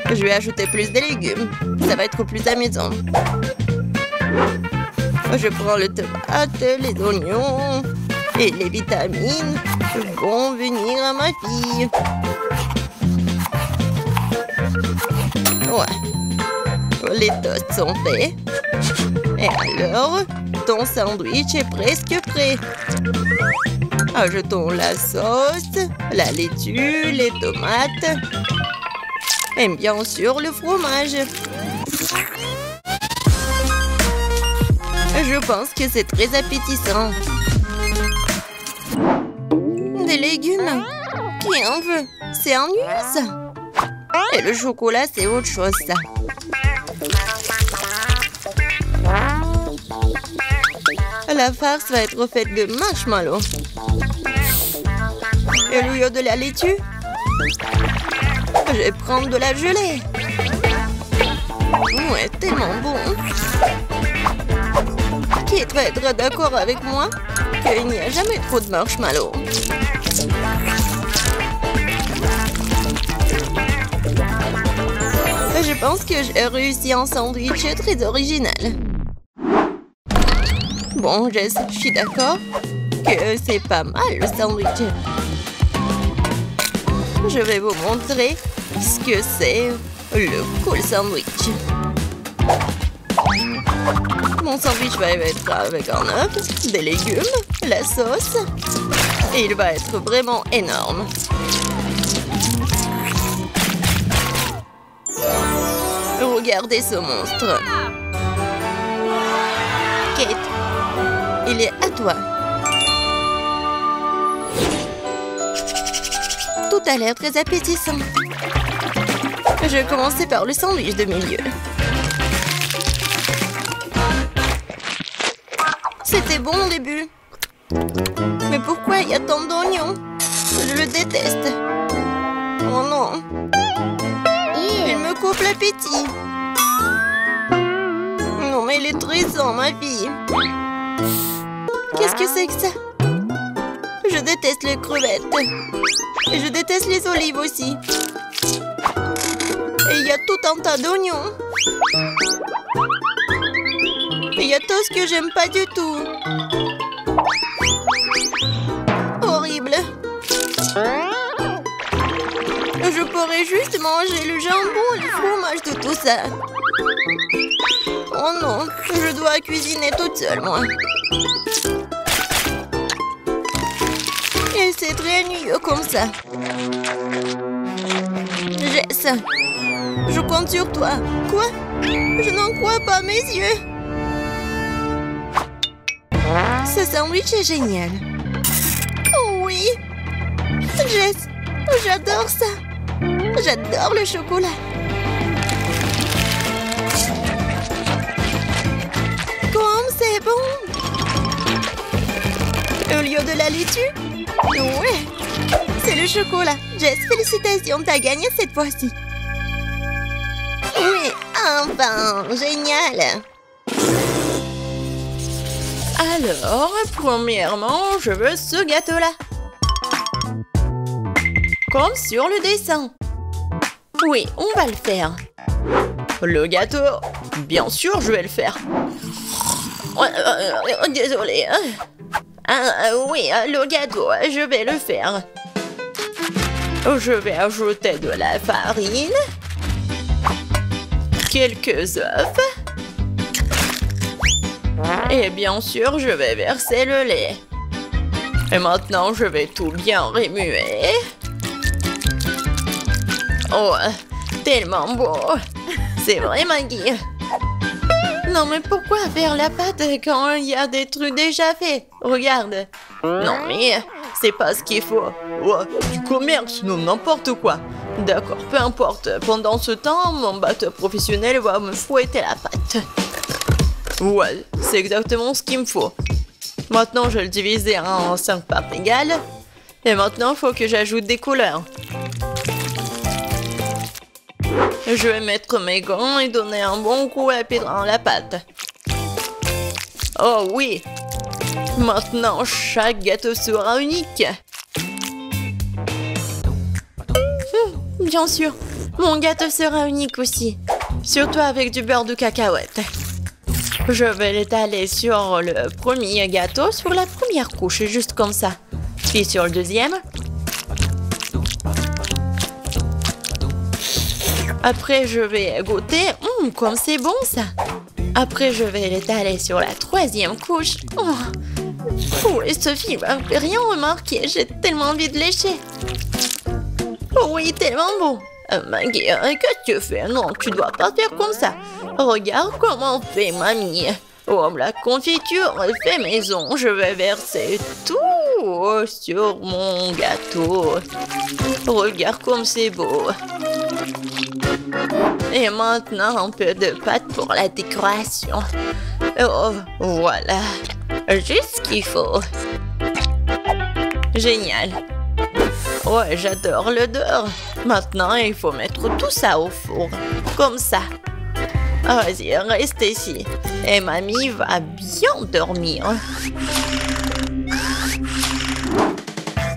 Je vais ajouter plus de légumes. Ça va être plus amusant. Je prends le tomate, les oignons et les vitamines vont venir à ma fille. Ouais. Les toasts sont faits. Et alors, ton sandwich est presque prêt. Ajoutons la sauce, la laitue, les tomates et bien sûr le fromage. Je pense que c'est très appétissant. Des légumes? Qui en veut? C'est ennuyeux ça. Et le chocolat, c'est autre chose ça. La farce va être faite de marshmallows. Et au lieu de la laitue, je vais prendre de la gelée. Ouais, tellement bon. Kate va être d'accord avec moi qu'il n'y a jamais trop de marshmallows. Je pense que j'ai réussi un sandwich très original. Bon, je suis d'accord que c'est pas mal le sandwich. Je vais vous montrer ce que c'est Le cool sandwich. Mon sandwich va être avec un œuf, des légumes, la sauce. Et il va être vraiment énorme. Regardez ce monstre. Kate, il est à toi. Tout a l'air très appétissant. Je vais commencer par le sandwich de milieu. C'était bon au début. Mais pourquoi il y a tant d'oignons? Je le déteste. Oh non. Il me coupe l'appétit. Non mais il est tressant, ma fille. Qu'est-ce que c'est que ça? Je déteste les crevettes. Et je déteste les olives aussi. Et il y a tout un tas d'oignons. Et il y a tout ce que j'aime pas du tout. Horrible. Je pourrais juste manger le jambon et le fromage de tout ça. Oh non, je dois cuisiner toute seule, moi. Et c'est très ennuyeux comme ça. Jess, je compte sur toi. Quoi? Je n'en crois pas mes yeux. Ce sandwich est génial. Oh oui. Jess, j'adore ça. J'adore le chocolat. Comme c'est bon. Au lieu de la laitue? Ouais. C'est le chocolat. Jess, félicitations, t'as gagné cette fois-ci. Oui, enfin, génial. Alors, premièrement, je veux ce gâteau-là. Comme sur le dessin. Oui, on va le faire. Le gâteau, bien sûr, je vais le faire. Désolée. Oui, le gâteau, je vais le faire. Je vais ajouter de la farine, quelques œufs. Et bien sûr, je vais verser le lait. Et maintenant, je vais tout bien remuer. Oh, tellement beau. C'est vrai, Maggie. Non, mais pourquoi faire la pâte quand il y a des trucs déjà faits? Regarde. Non, mais c'est pas ce qu'il faut. Oh, du commerce, non, n'importe quoi. D'accord, peu importe. Pendant ce temps, mon batteur professionnel va me fouetter la pâte. Ouais, c'est exactement ce qu'il me faut. Maintenant, je vais le diviser en 5 parts égales. Et maintenant, il faut que j'ajoute des couleurs. Je vais mettre mes gants et donner un bon coup à pied dans la pâte. Oh oui! Maintenant, chaque gâteau sera unique. Bien sûr, mon gâteau sera unique aussi. Surtout avec du beurre de cacahuète. Je vais l'étaler sur le premier gâteau, sur la première couche, juste comme ça. Puis sur le deuxième. Après, je vais goûter. Comme c'est bon, ça. Après, je vais l'étaler sur la troisième couche. Oh, et Sophie va rien remarquer. J'ai tellement envie de lécher. Oh oui, tellement bon. Maggie, qu'est-ce que tu fais? Non, tu dois pas faire comme ça. Regarde comment on fait, mamie. Oh, la confiture est fait maison. Je vais verser tout sur mon gâteau. Regarde comme c'est beau. Et maintenant, un peu de pâte pour la décoration. Oh, voilà. Juste ce qu'il faut. Génial. Ouais, j'adore l'odeur. Maintenant, il faut mettre tout ça au four. Comme ça. Vas-y, reste ici. Et mamie va bien dormir.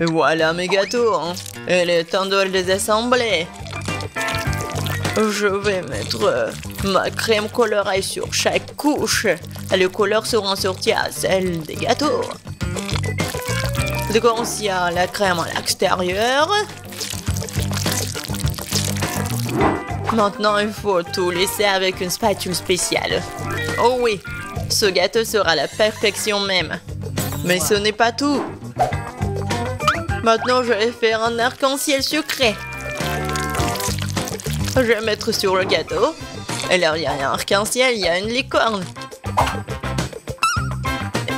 Voilà mes gâteaux. Il est temps de les assembler. Je vais mettre ma crème colorée sur chaque couche. Les couleurs seront sorties à celles des gâteaux. Donc, il y a la crème à l'extérieur. Maintenant, il faut tout laisser avec une spatule spéciale. Oh oui, ce gâteau sera la perfection même. Mais ce n'est pas tout. Maintenant, je vais faire un arc-en-ciel sucré. Je vais mettre sur le gâteau. Et là, il y a un arc-en-ciel, il y a une licorne.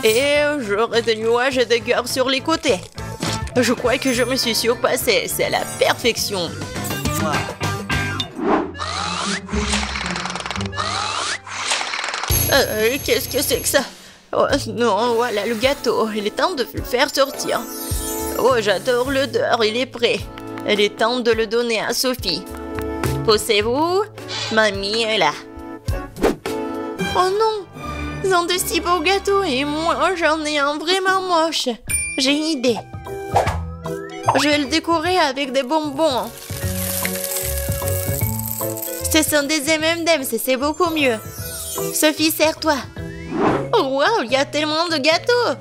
Et j'aurai des nuages et des cœurs sur les côtés. Je crois que je me suis surpassée. C'est la perfection. Qu'est-ce que c'est que ça? Oh non, voilà le gâteau. Il est temps de le faire sortir. Oh, j'adore l'odeur. Il est prêt. Il est temps de le donner à Sophie. Poussez-vous. Mamie est là. Oh non! Ils ont de si beaux gâteaux et moi, j'en ai un vraiment moche. J'ai une idée. Je vais le décorer avec des bonbons. Ce sont des M&M's et c'est beaucoup mieux. Sophie, serre-toi. Oh wow, il y a tellement de gâteaux.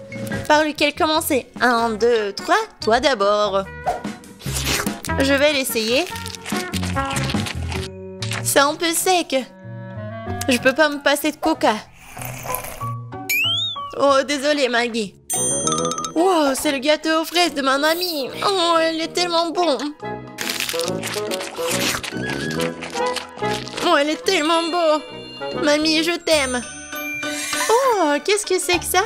Par lequel commencer? 1, 2, 3, toi d'abord. Je vais l'essayer. C'est un peu sec. Je peux pas me passer de coca. Oh, désolée Maggie. Wow, c'est le gâteau aux fraises de ma mamie. Oh, il est tellement bon. Oh, elle est tellement beau. Mamie, je t'aime. Oh, qu'est-ce que c'est que ça?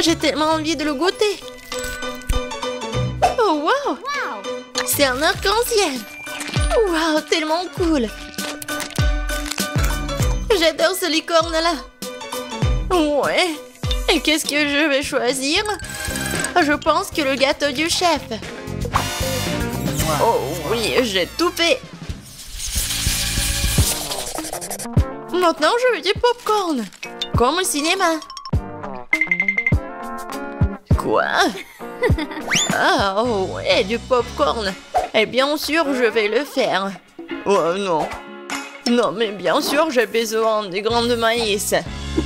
J'ai tellement envie de le goûter. Oh, wow. C'est un arc-en-ciel. Wow, tellement cool. J'adore ce licorne-là. Ouais. Et qu'est-ce que je vais choisir? Je pense que le gâteau du chef. Oh oui, j'ai tout fait. Maintenant, je veux du popcorn. Comme au cinéma. Quoi? Ah, oh ouais, du popcorn. Et bien sûr, je vais le faire. Oh non. Non, mais bien sûr, j'ai besoin des grains de maïs.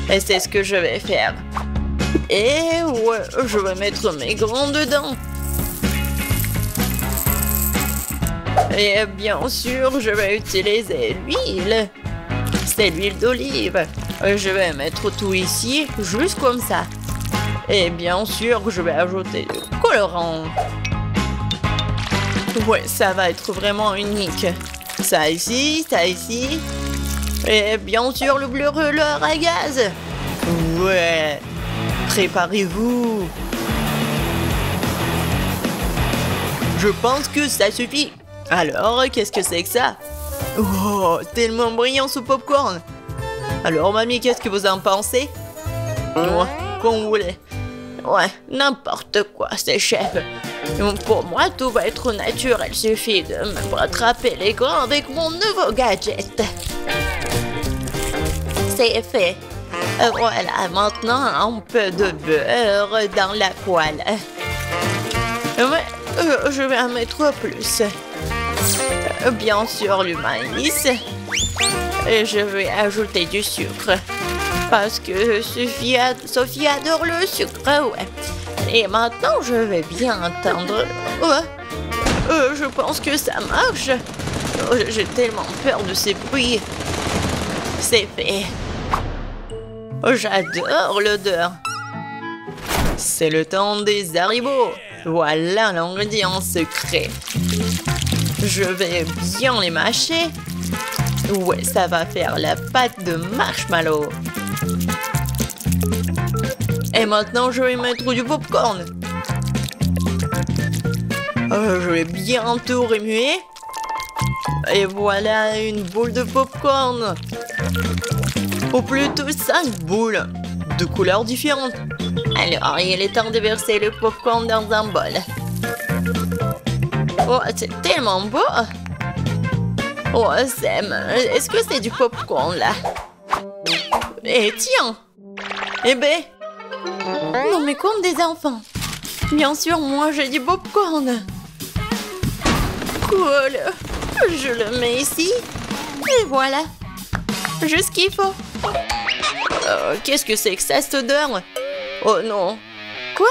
Et c'est ce que je vais faire. Et ouais, je vais mettre mes grains dedans. Et bien sûr, je vais utiliser l'huile. C'est l'huile d'olive. Je vais mettre tout ici, juste comme ça. Et bien sûr, je vais ajouter du colorant. Ouais, ça va être vraiment unique. Ça ici, ça ici. Et bien sûr, le brûleur à gaz. Ouais. Préparez-vous. Je pense que ça suffit. Alors, qu'est-ce que c'est que ça? Oh, tellement brillant ce popcorn. Alors, mamie, qu'est-ce que vous en pensez? Ouais, comme vous voulez. Ouais, n'importe quoi, c'est chef. Pour moi, tout va être naturel. Il suffit de me rattraper les grains avec mon nouveau gadget. C'est fait. Voilà, maintenant, un peu de beurre dans la poêle. Ouais, je vais en mettre plus. Bien sûr, le maïs. Et je vais ajouter du sucre. Parce que Sophie adore le sucre, ouais. Et maintenant, je vais bien entendre. Je pense que ça marche. J'ai tellement peur de ces bruits. C'est fait. J'adore l'odeur. C'est le temps des haribots. Voilà l'ingrédient secret. Je vais bien les mâcher. Ouais, ça va faire la pâte de marshmallow. Et maintenant, je vais mettre du popcorn. Je vais bien tout remuer. Et voilà une boule de popcorn. Ou plutôt 5 boules de couleurs différentes. Alors, il est temps de verser le popcorn dans un bol. Oh, c'est tellement beau. Oh, Sam, est-ce que c'est du popcorn là? Eh, tiens. Eh ben. Non, mais comme des enfants. Bien sûr, moi j'ai du popcorn. Cool. Je le mets ici. Et voilà. Juste ce qu'il faut. Qu'est-ce que c'est que ça, cette odeur? Oh non. Quoi?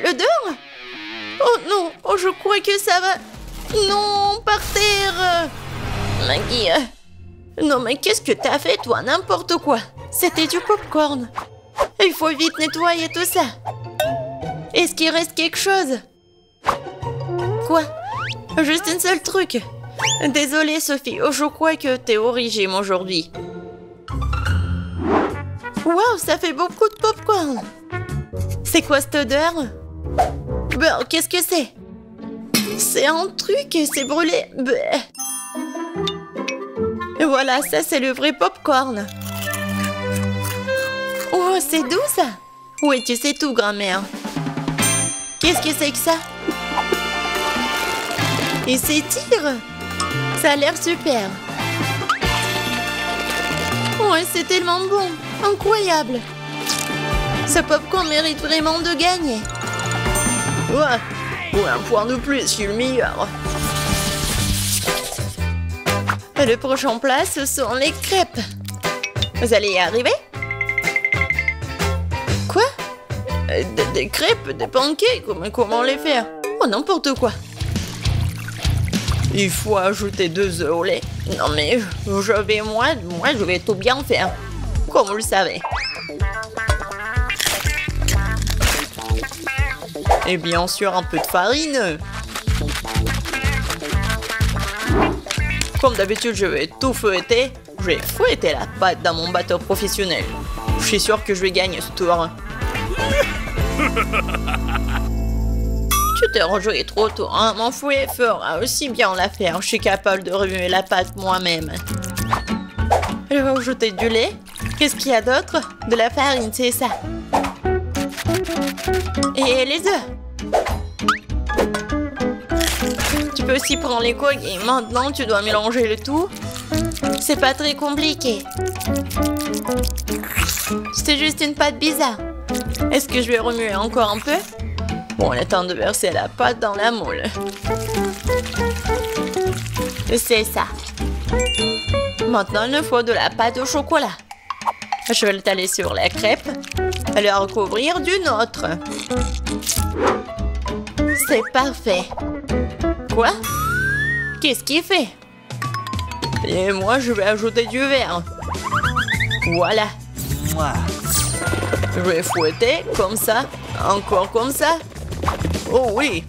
L'odeur? Oh non. Oh, je crois que ça va... Non, par terre. Maggie, non mais qu'est-ce que t'as fait toi? N'importe quoi. C'était du popcorn. Il faut vite nettoyer tout ça. Est-ce qu'il reste quelque chose? Quoi? Juste un seul truc. Désolée Sophie, je crois que t'es au régime aujourd'hui. Waouh, ça fait beaucoup de popcorn. C'est quoi cette odeur? Bah, qu'est-ce que c'est? C'est un truc, c'est brûlé. Bah. Et voilà, ça c'est le vrai popcorn. Oh, c'est doux ça. Oui, tu sais tout, grand-mère. Qu'est-ce que c'est que ça? Il s'étire. Ça a l'air super. Ouais, c'est tellement bon. Incroyable. Ce popcorn mérite vraiment de gagner. Ouais. Pour un point de plus, je suis le meilleur. Le prochain plat, ce sont les crêpes. Vous allez y arriver? Quoi? Des crêpes, des pancakes, comment les faire? Oh, n'importe quoi. Il faut ajouter 2 œufs au lait. Non mais, moi, je vais tout bien faire. Comme vous le savez. Et bien sûr, un peu de farine. Comme d'habitude, je vais tout fouetter. Je vais fouetter la pâte dans mon batteur professionnel. Je suis sûre que je vais gagner ce tour. Tu t'es rejoué trop tôt, hein? Mon fouet fera aussi bien l'affaire. Je suis capable de remuer la pâte moi-même. Je vais ajouter du lait. Qu'est-ce qu'il y a d'autre? De la farine, c'est ça. Et les œufs. Tu peux aussi prendre les coques et maintenant tu dois mélanger le tout. C'est pas très compliqué. C'est juste une pâte bizarre. Est-ce que je vais remuer encore un peu? Bon, il est temps de verser la pâte dans la moule. C'est ça. Maintenant, il nous faut de la pâte au chocolat. Je vais l'étaler sur la crêpe et la recouvrir d'une autre. C'est parfait. Quoi? Qu'est-ce qu'il fait? Et moi, je vais ajouter du verre. Voilà. Je vais fouetter comme ça. Encore comme ça. Oh oui.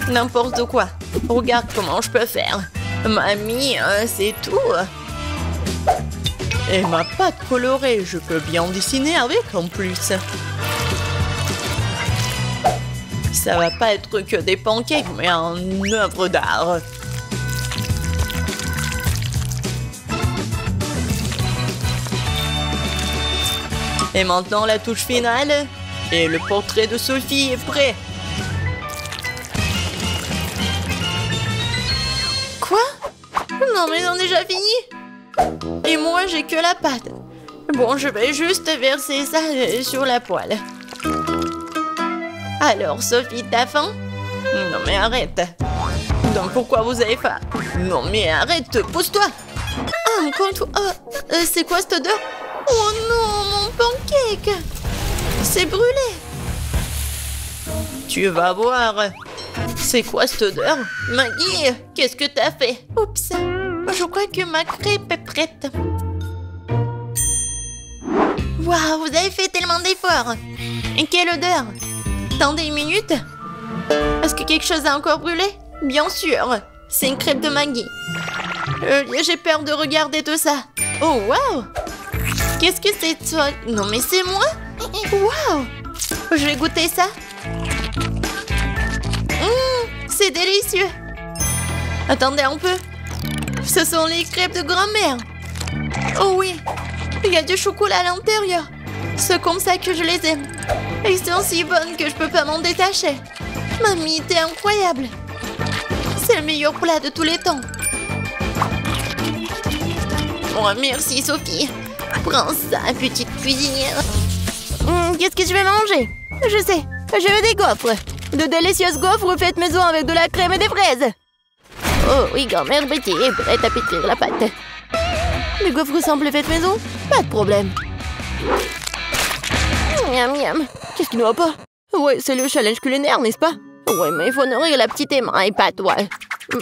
N'importe quoi. Regarde comment je peux faire. Mamie, c'est tout. Et ma pâte colorée, je peux bien dessiner avec en plus. Ça va pas être que des pancakes, mais une œuvre d'art. Et maintenant la touche finale. Et le portrait de Sophie est prêt. Quoi? Non mais on a déjà fini. Et moi j'ai que la pâte. Bon, je vais juste verser ça sur la poêle. Alors Sophie, t'as faim? Non mais arrête. Donc pourquoi vous avez faim? Non mais arrête, pose-toi. Ah, encore tout. C'est quoi cette odeur? Oh non, mon pancake! C'est brûlé! Tu vas voir! C'est quoi cette odeur? Maggie, qu'est-ce que t'as fait? Oups! Je crois que ma crêpe est prête. Waouh, vous avez fait tellement d'efforts! Et quelle odeur! Attendez une minute. Est-ce que quelque chose a encore brûlé? Bien sûr! C'est une crêpe de Maggie. J'ai peur de regarder tout ça. Oh, waouh! Qu'est-ce que c'est toi? Non mais c'est moi? Waouh! Je vais goûter ça. C'est délicieux. Attendez un peu. Ce sont les crêpes de grand-mère. Oh oui, il y a du chocolat à l'intérieur. C'est comme ça que je les aime. Elles sont si bonnes que je peux pas m'en détacher. Mamie, t'es incroyable. C'est le meilleur plat de tous les temps. Oh, merci Sophie. Prends ça, petite cuisinière. Qu'est-ce que je vais manger? Je sais, je veux des gaufres. De délicieuses gaufres faites maison avec de la crème et des fraises. Oh oui, grand-mère Betty est prête à pétrir la pâte. Les gaufres semblent faites maison? Pas de problème. Miam miam. Qu'est-ce qui ne va pas? Ouais, c'est le challenge culinaire, n'est-ce pas? Ouais, mais il faut nourrir la petite Emma et pas toi.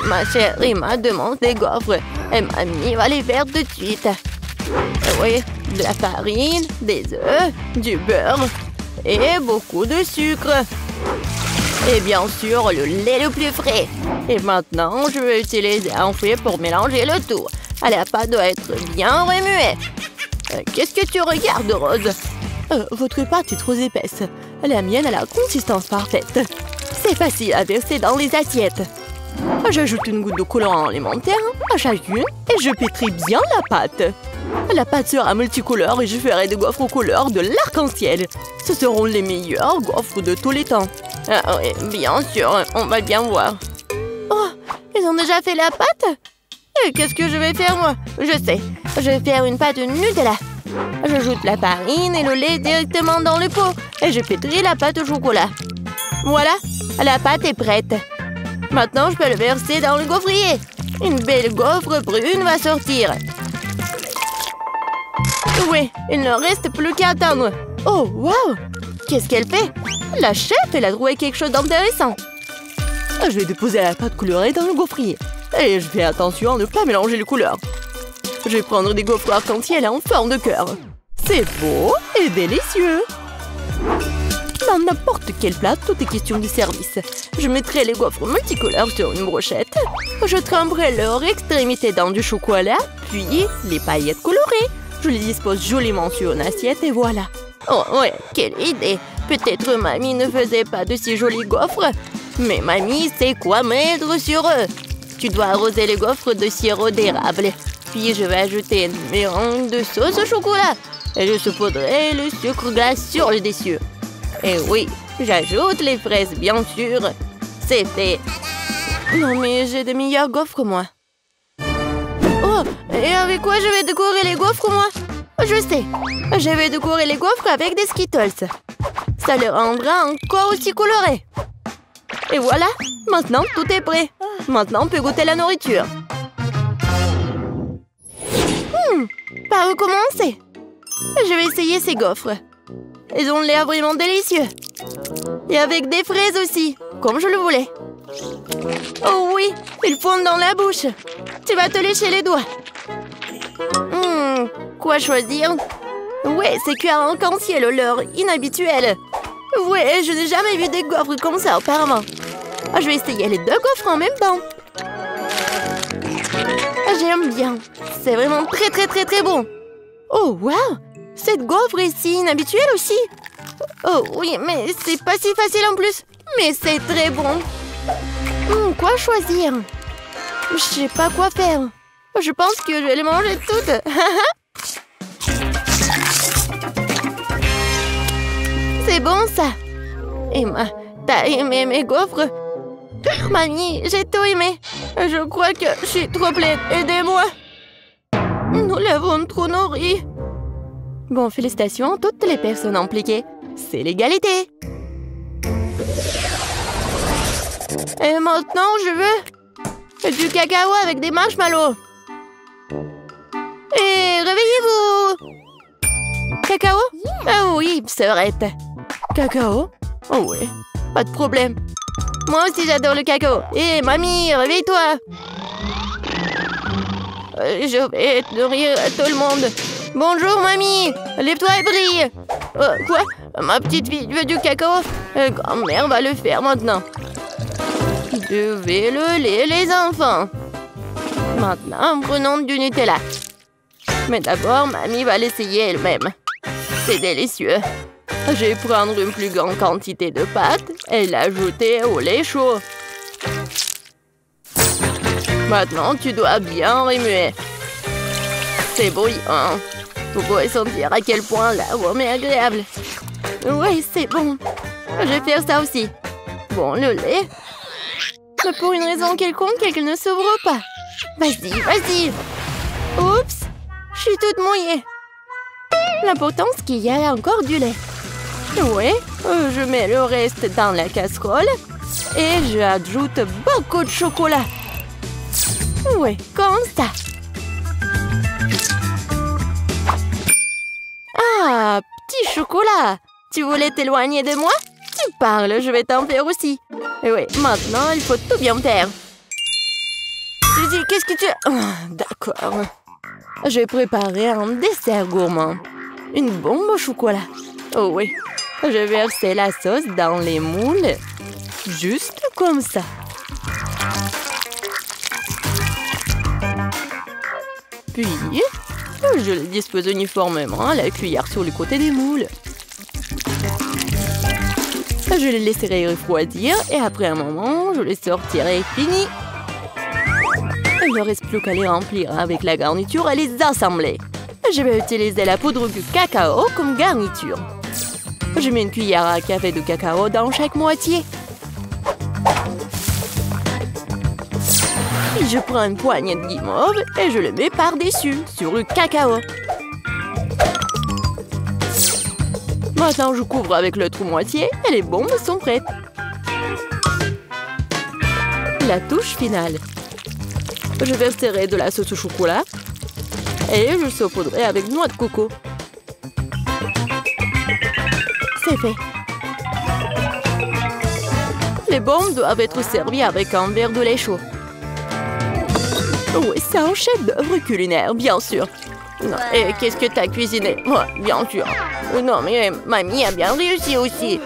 Ma chérie m'a demandé des gaufres et mamie va les faire tout de suite. Oui, de la farine, des œufs, du beurre et beaucoup de sucre. Et bien sûr, le lait le plus frais. Et maintenant, je vais utiliser un fouet pour mélanger le tout. La pâte doit être bien remuée. Qu'est-ce que tu regardes, Rose? Votre pâte est trop épaisse. La mienne a la consistance parfaite. C'est facile à verser dans les assiettes. J'ajoute une goutte de colorant alimentaire à chacune et je pétris bien la pâte. La pâte sera multicolore et je ferai des gaufres aux couleurs de l'arc-en-ciel. Ce seront les meilleurs gaufres de tous les temps. Ah oui, bien sûr, on va bien voir. Oh, ils ont déjà fait la pâte? Et qu'est-ce que je vais faire, moi? Je sais, je vais faire une pâte Nutella. J'ajoute la farine et le lait directement dans le pot et je pétris la pâte au chocolat. Voilà, la pâte est prête. Maintenant, je peux le verser dans le gaufrier. Une belle gaufre brune va sortir. Oui, il ne reste plus qu'à attendre. Oh, waouh! Qu'est-ce qu'elle fait? La chef, elle a trouvé quelque chose d'intéressant. Je vais déposer la pâte colorée dans le gaufrier. Et je fais attention à ne pas mélanger les couleurs. Je vais prendre des gaufres arc-en-ciel en forme de cœur. C'est beau et délicieux. Dans n'importe quel plat, tout est question de service. Je mettrai les gaufres multicolores sur une brochette. Je tremperai leur extrémité dans du chocolat, puis les paillettes colorées. Je les dispose joliment sur une assiette et voilà. Oh ouais, quelle idée! Peut-être mamie ne faisait pas de si jolis gaufres, mais mamie sait quoi mettre sur eux. Tu dois arroser les gaufres de sirop d'érable. Puis je vais ajouter une mélange de sauce au chocolat. Et je saupoudrerai le sucre glace sur le dessus. Et oui, j'ajoute les fraises, bien sûr. C'est fait. Non, mais j'ai de meilleures gaufres, moi. Oh, et avec quoi je vais décorer les gaufres, moi? Je sais, je vais décorer les gaufres avec des Skittles. Ça les rendra encore aussi colorés. Et voilà, maintenant tout est prêt. Maintenant on peut goûter la nourriture. Par où commencer? Je vais essayer ces gaufres. Ils ont l'air vraiment délicieux. Et avec des fraises aussi, comme je le voulais. Oh oui, ils fondent dans la bouche. Tu vas te lécher les doigts. Quoi choisir? Ouais, c'est cuir en arc-en-ciel, l'heure inhabituelle. Ouais, je n'ai jamais vu des gaufres comme ça auparavant. Je vais essayer les deux gaufres en même temps. J'aime bien. C'est vraiment très bon. Oh, wow! Cette gaufre est si inhabituelle aussi. Oh oui, mais c'est pas si facile en plus. Mais c'est très bon. Quoi choisir? Je sais pas quoi faire. Je pense que je vais les manger toutes. C'est bon ça. Emma, t'as aimé mes gaufres? Mamie, j'ai tout aimé. Je crois que je suis trop pleine. Aidez-moi. Nous l'avons trop nourri. Bon, félicitations à toutes les personnes impliquées. C'est l'égalité. Et maintenant, je veux du cacao avec des marshmallows. Et réveillez-vous. Cacao? Ah oui, sœurette. Cacao? Oh oui, pas de problème. Moi aussi, j'adore le cacao. Hé, mamie, réveille-toi. Je vais nourrir tout le monde. Bonjour, mamie. Lève-toi et brille. Quoi? Ma petite fille veut du cacao? Grand-mère va le faire maintenant. Je vais le lait, les enfants. Maintenant, prenons du Nutella. Mais d'abord, mamie va l'essayer elle-même. C'est délicieux. Je vais prendre une plus grande quantité de pâte et l'ajouter au lait chaud. Maintenant, tu dois bien remuer. C'est bouillant. Vous pouvez sentir à quel point l'arôme est agréable. Oui, c'est bon. Je vais faire ça aussi. Bon, le lait. Mais pour une raison quelconque, elle ne s'ouvre pas. Vas-y, vas-y. Oups, je suis toute mouillée. L'important, c'est qu'il y a encore du lait. Oui, je mets le reste dans la casserole et j'ajoute beaucoup de chocolat. Oui, comme ça. Ah, petit chocolat. Tu voulais t'éloigner de moi? Tu parles, je vais t'en faire aussi. Et oui, maintenant, il faut tout bien faire. Suzy, qu'est-ce que tu as... D'accord. J'ai préparé un dessert gourmand. Une bombe au chocolat. Oh oui. Je vais verser la sauce dans les moules. Juste comme ça. Puis, je les dispose uniformément à la cuillère sur le côté des moules. Je les laisserai refroidir et après un moment, je les sortirai fini. Il ne reste plus qu'à les remplir avec la garniture et les assembler. Je vais utiliser la poudre de cacao comme garniture. Je mets une cuillère à café de cacao dans chaque moitié. Je prends une poignée de guimauve et je le mets par-dessus, sur le cacao. Maintenant, je couvre avec l'autre moitié et les bombes sont prêtes. La touche finale. Je verserai de la sauce au chocolat et je saupoudrerai avec noix de coco. C'est fait. Les bombes doivent être servies avec un verre de lait chaud. Oui, c'est un chef-d'œuvre culinaire, bien sûr. Non, et qu'est-ce que t'as cuisiné? Ouais, bien sûr. Non, mais mamie a bien réussi aussi.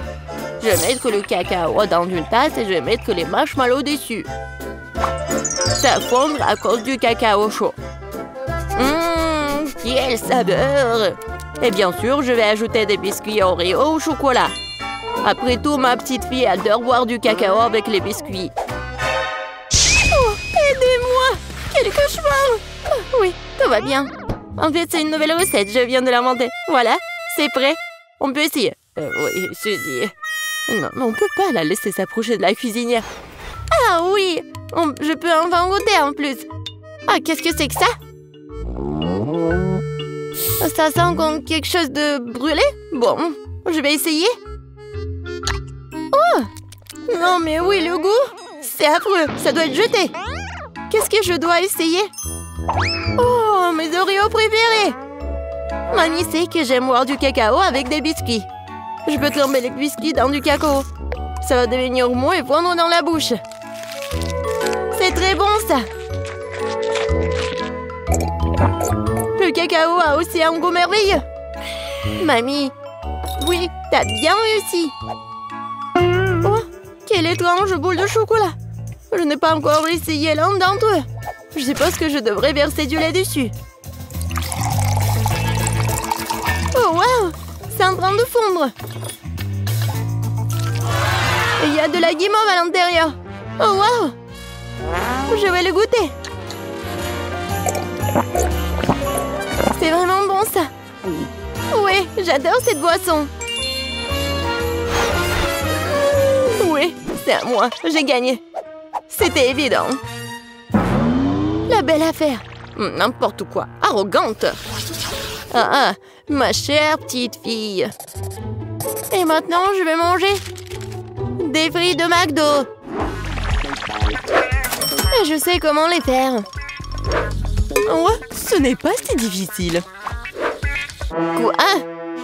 Je vais mettre le cacao dans une tasse et je vais mettre les marshmallows dessus. Ça fondre à cause du cacao chaud. Quelle saveur! Et bien sûr, je vais ajouter des biscuits Oreo au chocolat. Après tout, ma petite fille adore boire du cacao avec les biscuits. Oh, aidez-moi! Quel cauchemar! Oh, oui, tout va bien. En fait, c'est une nouvelle recette, je viens de l'inventer. Voilà, c'est prêt. On peut essayer. Oui, Suzy. Non, mais on peut pas la laisser s'approcher de la cuisinière. Ah oui! Je peux enfin goûter en plus. Ah, qu'est-ce que c'est que ça? Ça sent comme quelque chose de brûlé? Bon, je vais essayer. Oh! Non, mais oui, le goût! C'est affreux, ça doit être jeté. Qu'est-ce que je dois essayer? Oh, mes Oreos préférés! Mamie sait que j'aime boire du cacao avec des biscuits. Je peux tremper les biscuits dans du cacao. Ça va devenir mou et fondre dans la bouche. C'est très bon, ça! Le cacao a aussi un goût merveilleux. Mamie, oui, t'as bien réussi. Oh, quelle étrange boule de chocolat. Je n'ai pas encore essayé l'un d'entre eux. Je suppose que je devrais verser du lait dessus. Oh, waouh! C'est en train de fondre. Et il y a de la guimauve à l'intérieur. Oh, waouh! Je vais le goûter. C'est vraiment bon, ça. Oui, j'adore cette boisson. Oui, c'est à moi. J'ai gagné. C'était évident. La belle affaire. N'importe quoi. Arrogante. Ah, ma chère petite fille. Et maintenant, je vais manger des frites de McDo. Et je sais comment les faire. Ouais, ce n'est pas si difficile. Quoi?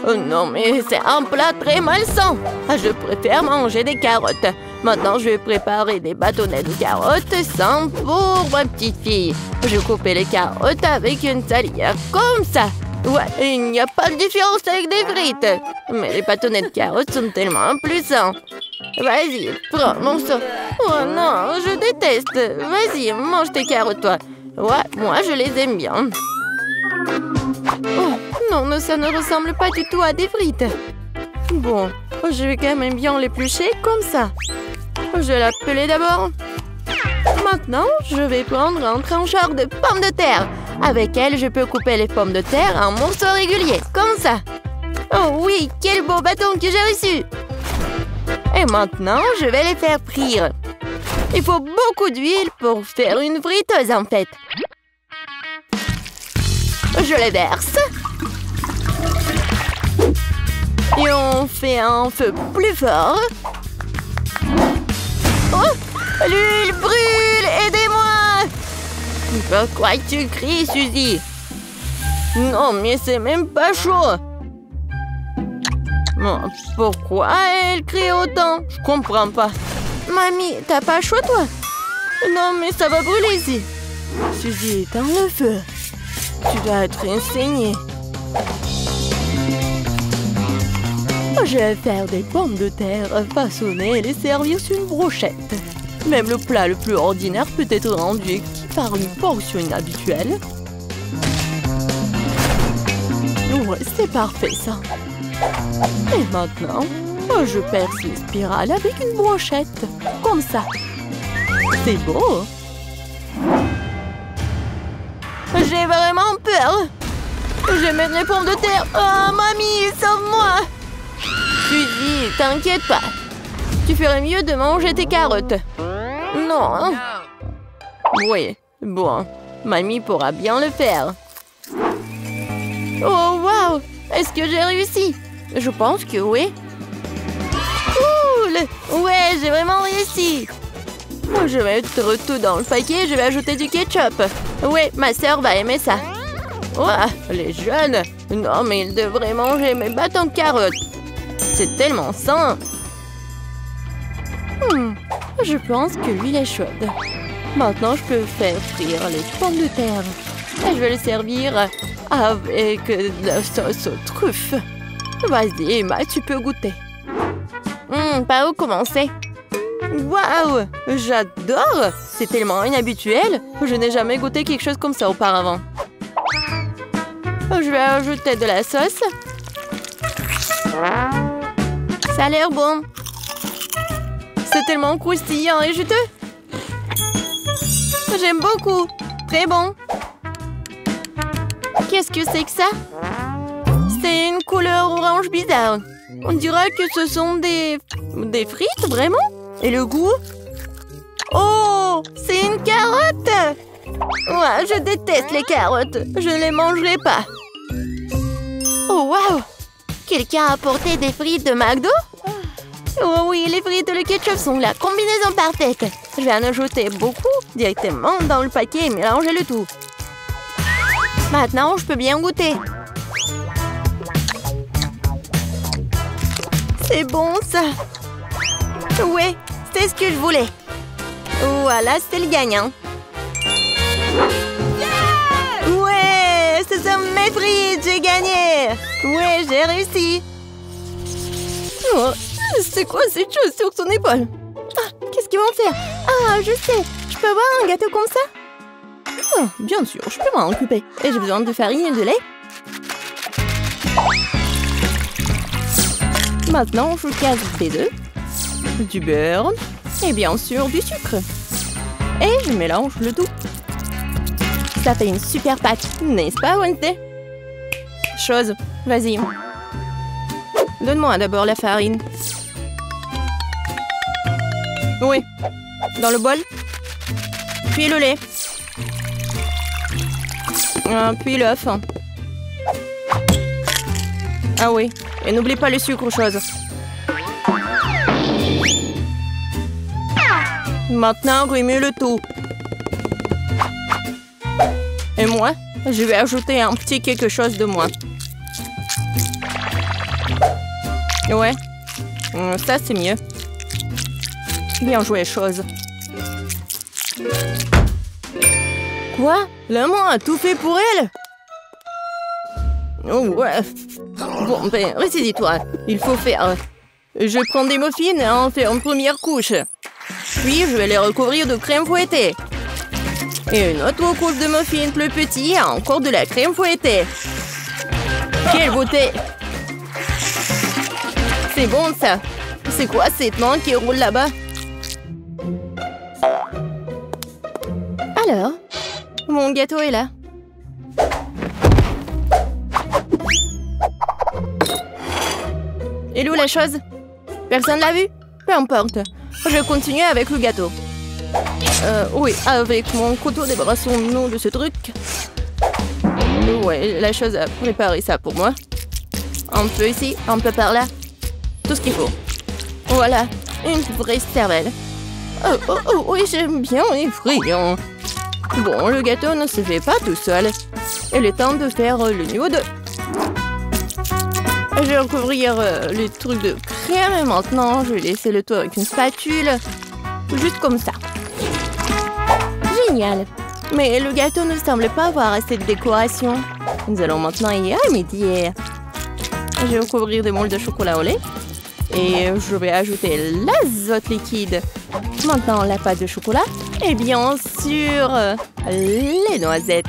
Oh non, mais c'est un plat très malsain. Je préfère manger des carottes. Maintenant, je vais préparer des bâtonnets de carottes sans pour ma petite fille. Je coupe les carottes avec une salière comme ça. Ouais, il n'y a pas de différence avec des frites. Mais les bâtonnets de carottes sont tellement plus sains. Vas-y, prends mon sang. Oh non, je déteste. Vas-y, mange tes carottes, toi. Ouais, moi, je les aime bien. Oh, non, ça ne ressemble pas du tout à des frites. Bon, je vais quand même bien l'éplucher comme ça. Je vais la peler d'abord. Maintenant, je vais prendre un trancheur de pommes de terre. Avec elle, je peux couper les pommes de terre en morceaux réguliers, comme ça. Oh oui, quel beau bâton que j'ai reçu! Et maintenant, je vais les faire frire. Il faut beaucoup d'huile pour faire une friteuse, en fait. Je les verse. Et on fait un feu plus fort. Oh! L'huile brûle! Aidez-moi! Pourquoi tu cries, Suzy? Non, mais c'est même pas chaud. Pourquoi elle crie autant? Je comprends pas. Mamie, t'as pas chaud, toi? Non, mais ça va brûler ici. Suzy, éteins le feu. Tu vas être enseignée. Je vais faire des pommes de terre façonnées et les servir sur une brochette. Même le plat le plus ordinaire peut être rendu par une portion inhabituelle. Ouais, c'est parfait ça. Et maintenant, je perce les spirales avec une brochette. Comme ça. C'est beau. J'ai vraiment peur. Je vais mettre les pommes de terre. Oh, mamie, sauve-moi. Suzy, t'inquiète pas. Tu ferais mieux de manger tes carottes. Non. Oui, bon. Mamie pourra bien le faire. Oh, waouh! Est-ce que j'ai réussi? Je pense que oui. Cool! Ouais, j'ai vraiment réussi. Je vais mettre tout dans le paquet et je vais ajouter du ketchup. Oui, ma sœur va aimer ça. Ouah, les jeunes! Non, mais ils devraient manger mes bâtons de carottes. C'est tellement sain. Je pense que l'huile est chaude. Maintenant, je peux faire frire les pommes de terre. Et je vais les servir avec de la sauce aux truffes. Vas-y, Emma, tu peux goûter. Par où commencer? Waouh! J'adore! C'est tellement inhabituel. Je n'ai jamais goûté quelque chose comme ça auparavant. Je vais ajouter de la sauce. Ça a l'air bon. C'est tellement croustillant et juteux. J'aime beaucoup. Très bon. Qu'est-ce que c'est que ça? C'est une couleur orange bizarre. On dirait que ce sont des frites, vraiment? Et le goût? Oh, c'est une carotte! Ouais, je déteste les carottes. Je ne les mangerai pas. Oh, waouh! Quelqu'un a apporté des frites de McDo? Oh oui, les frites et le ketchup sont la combinaison parfaite. Je vais en ajouter beaucoup directement dans le paquet et mélanger le tout. Maintenant, je peux bien goûter. C'est bon, ça. Ouais, c'est ce que je voulais. Voilà, c'est le gagnant. Ouais, ce sont mes frites, j'ai gagné. Ouais, j'ai réussi. Oh, c'est quoi cette chose sur son épaule? Ah, qu'est-ce qu'ils vont faire? Ah, je sais. Je peux avoir un gâteau comme ça? Oh, bien sûr, je peux m'en occuper. Et j'ai besoin de farine et de lait. Maintenant, je casse des œufs, du beurre et bien sûr du sucre. Et je mélange le tout. Ça fait une super pâte, n'est-ce pas, Wednesday? Chose, vas-y. Donne-moi d'abord la farine. Oui, dans le bol. Puis le lait. Puis l'œuf. Ah oui, et n'oublie pas le sucre, chose. Maintenant, remue le tout. Et moi, je vais ajouter un petit quelque chose de moi. Ouais, ça c'est mieux. Bien joué, chose. Quoi? La main a tout fait pour elle? Oh ouais. Bon, ben, ressaisis-toi. Il faut faire... Je prends des muffins et en fais une première couche. Puis, je vais les recouvrir de crème fouettée. Et une autre couche de muffins plus petit et encore de la crème fouettée. Quelle beauté! C'est bon, ça. C'est quoi cette main qui roule là-bas? Alors, mon gâteau est là. Et où la chose? Personne l'a vu? Peu importe. Je continue avec le gâteau. Oui, avec mon couteau débarrassons-nous de ce truc. Ouais, la chose a préparé ça pour moi. Un peu ici, un peu par là. Tout ce qu'il faut. Voilà, une vraie cervelle. Oh, oui, j'aime bien effrayant. Bon, le gâteau ne se fait pas tout seul. Il est temps de faire le niveau 2. Je vais recouvrir les trucs de crème et maintenant je vais laisser le tout avec une spatule. Juste comme ça. Génial. Mais le gâteau ne semble pas avoir assez de décoration. Nous allons maintenant y remédier. Je vais recouvrir des moules de chocolat au lait. Et je vais ajouter l'azote liquide. Maintenant, la pâte de chocolat. Et bien sûr, les noisettes.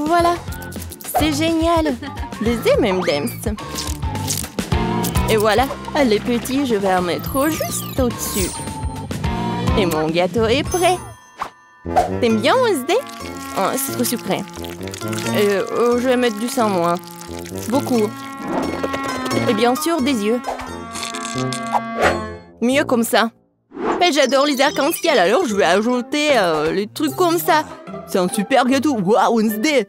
Voilà. C'est génial. Des M&M's. Et voilà, les petits, je vais en mettre juste au-dessus. Et mon gâteau est prêt. T'aimes bien, Wednesday? Oh, c'est trop sucré. Je vais mettre du sang, moi. Beaucoup. Et bien sûr, des yeux. Mieux comme ça. Mais j'adore les arcs-en-ciel, alors je vais ajouter les trucs comme ça. C'est un super gâteau. Waouh, Wednesday!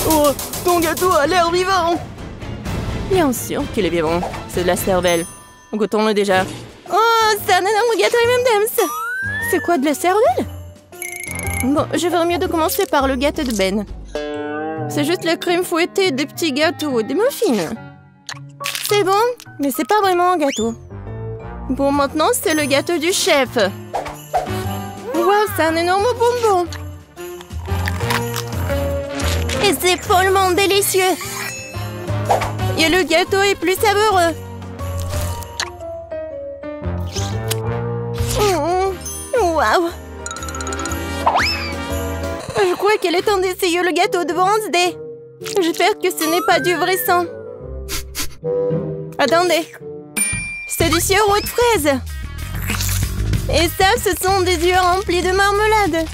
Oh, ton gâteau a l'air vivant! Bien sûr qu'il est vivant. C'est de la cervelle. Goûtons-le déjà. Oh, c'est un énorme gâteau M&M's. C'est quoi, de la cervelle? Bon, je ferais mieux de commencer par le gâteau de Ben. C'est juste la crème fouettée des petits gâteaux, des muffins. C'est bon, mais c'est pas vraiment un gâteau. Bon, maintenant, c'est le gâteau du chef. Wow, c'est un énorme bonbon. Et c'est follement délicieux. Et le gâteau est plus savoureux. Waouh. Je crois qu'elle est temps d'essayer le gâteau de Wednesday. J'espère que ce n'est pas du vrai sang. Attendez. C'est du sirop de fraise. Et ça, ce sont des yeux remplis de marmelade.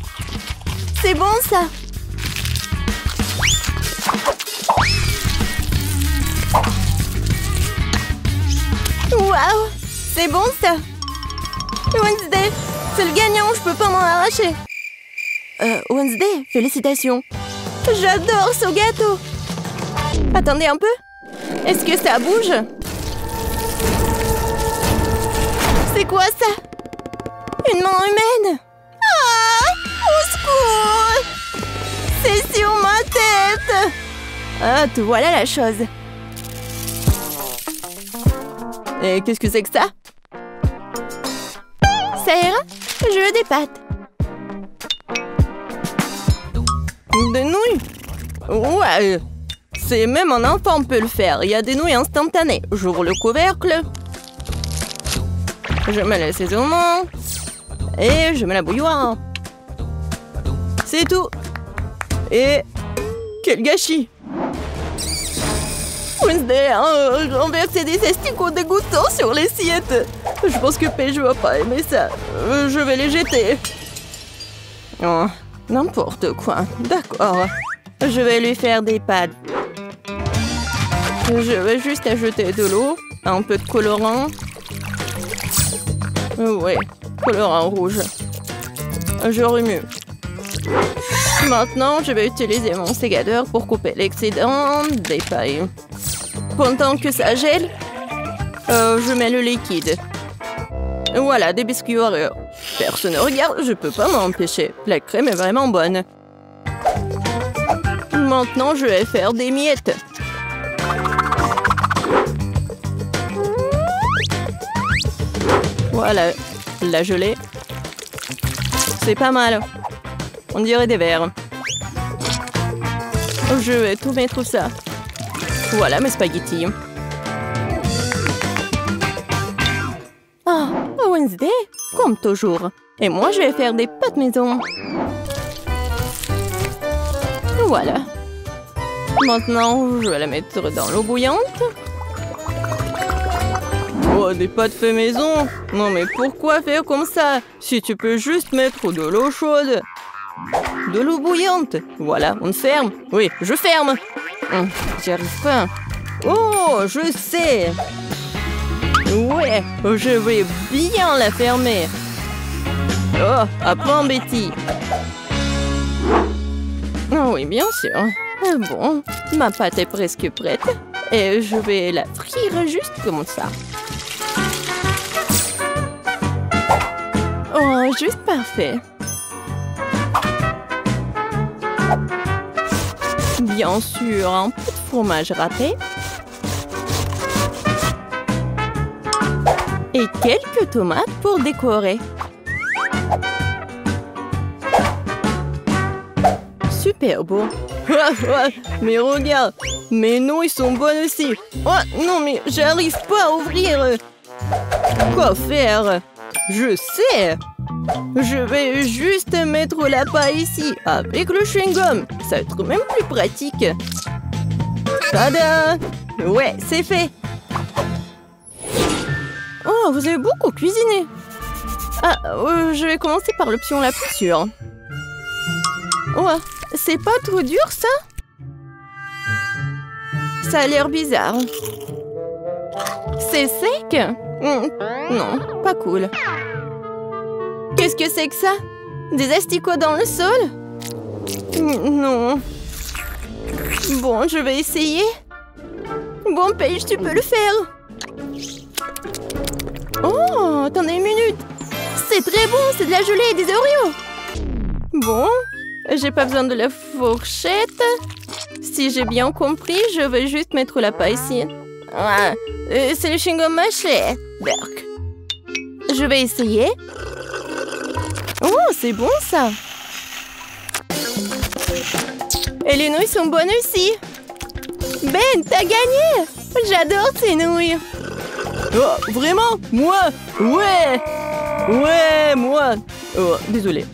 C'est bon, ça. Waouh, c'est bon, ça. Wednesday, c'est le gagnant, je peux pas m'en arracher. Wednesday, félicitations. J'adore ce gâteau. Attendez un peu. Est-ce que ça bouge? C'est quoi ça? Une main humaine? Ah! Au secours! C'est sur ma tête! Ah, te voilà la chose. Et qu'est-ce que c'est que ça? Ça ira? Je veux des pâtes. Des nouilles? Ouais. C'est même un enfant peut le faire. Il y a des nouilles instantanées. J'ouvre le couvercle. Je mets l'assaisonnement. Et je mets la bouilloire. C'est tout. Et quel gâchis! Wednesday a renversé des asticots dégoûtants sur l'assiette. Je pense que Paige va pas aimer ça. Je vais les jeter. Oh, n'importe quoi. D'accord. Je vais lui faire des pâtes. Je vais juste ajouter de l'eau, un peu de colorant. Ouais, colorant rouge. Je remue. Maintenant, je vais utiliser mon sécateur pour couper l'excédent des pailles. Pendant que ça gèle, je mets le liquide. Voilà, des biscuits Oreo. Personne ne regarde, je peux pas m'empêcher. La crème est vraiment bonne. Maintenant, je vais faire des miettes. Voilà, la gelée. C'est pas mal. On dirait des verres. Je vais tout mettre ça. Voilà mes spaghettis. Ah, Wednesday, comme toujours. Et moi, je vais faire des pâtes maison. Voilà. Maintenant, je vais la mettre dans l'eau bouillante. Oh, des pâtes fait maison? Non, mais pourquoi faire comme ça? Si tu peux juste mettre de l'eau chaude. De l'eau bouillante. Voilà, on ferme. Oui, je ferme. J'y arrive pas. Oh, je sais. Ouais, je vais bien la fermer. Oh, apprends, Betty. Oh, oui, bien sûr. Bon, ma pâte est presque prête. Et je vais la frire juste comme ça. Oh, juste parfait. Bien sûr, un peu de fromage râpé. Et quelques tomates pour décorer. super beau. Mais regarde, mais non, ils sont bons aussi. Oh non, mais j'arrive pas à ouvrir. Quoi faire? Je sais. Je vais juste mettre la paille ici avec le chewing-gum. Ça va être même plus pratique. Tada! Ouais, c'est fait. Oh, vous avez beaucoup cuisiné. Ah, je vais commencer par l'option la plus sûre. Oh, c'est pas trop dur, ça? Ça a l'air bizarre. C'est sec? Non, pas cool. Qu'est-ce que c'est que ça? Des asticots dans le sol? Non. Bon, je vais essayer. Bon, Paige, tu peux le faire. Oh, attendez une minute. C'est très bon, c'est de la gelée et des Oreos. Bon, j'ai pas besoin de la fourchette. Si j'ai bien compris, je vais juste mettre la paille ici. Ah, c'est le chewing-gum mâché. Berk. Je vais essayer. Oh, c'est bon ça. Et les nouilles sont bonnes aussi. Ben, t'as gagné. J'adore ces nouilles. Oh, vraiment? Moi? Ouais. Ouais, moi. Oh, désolé.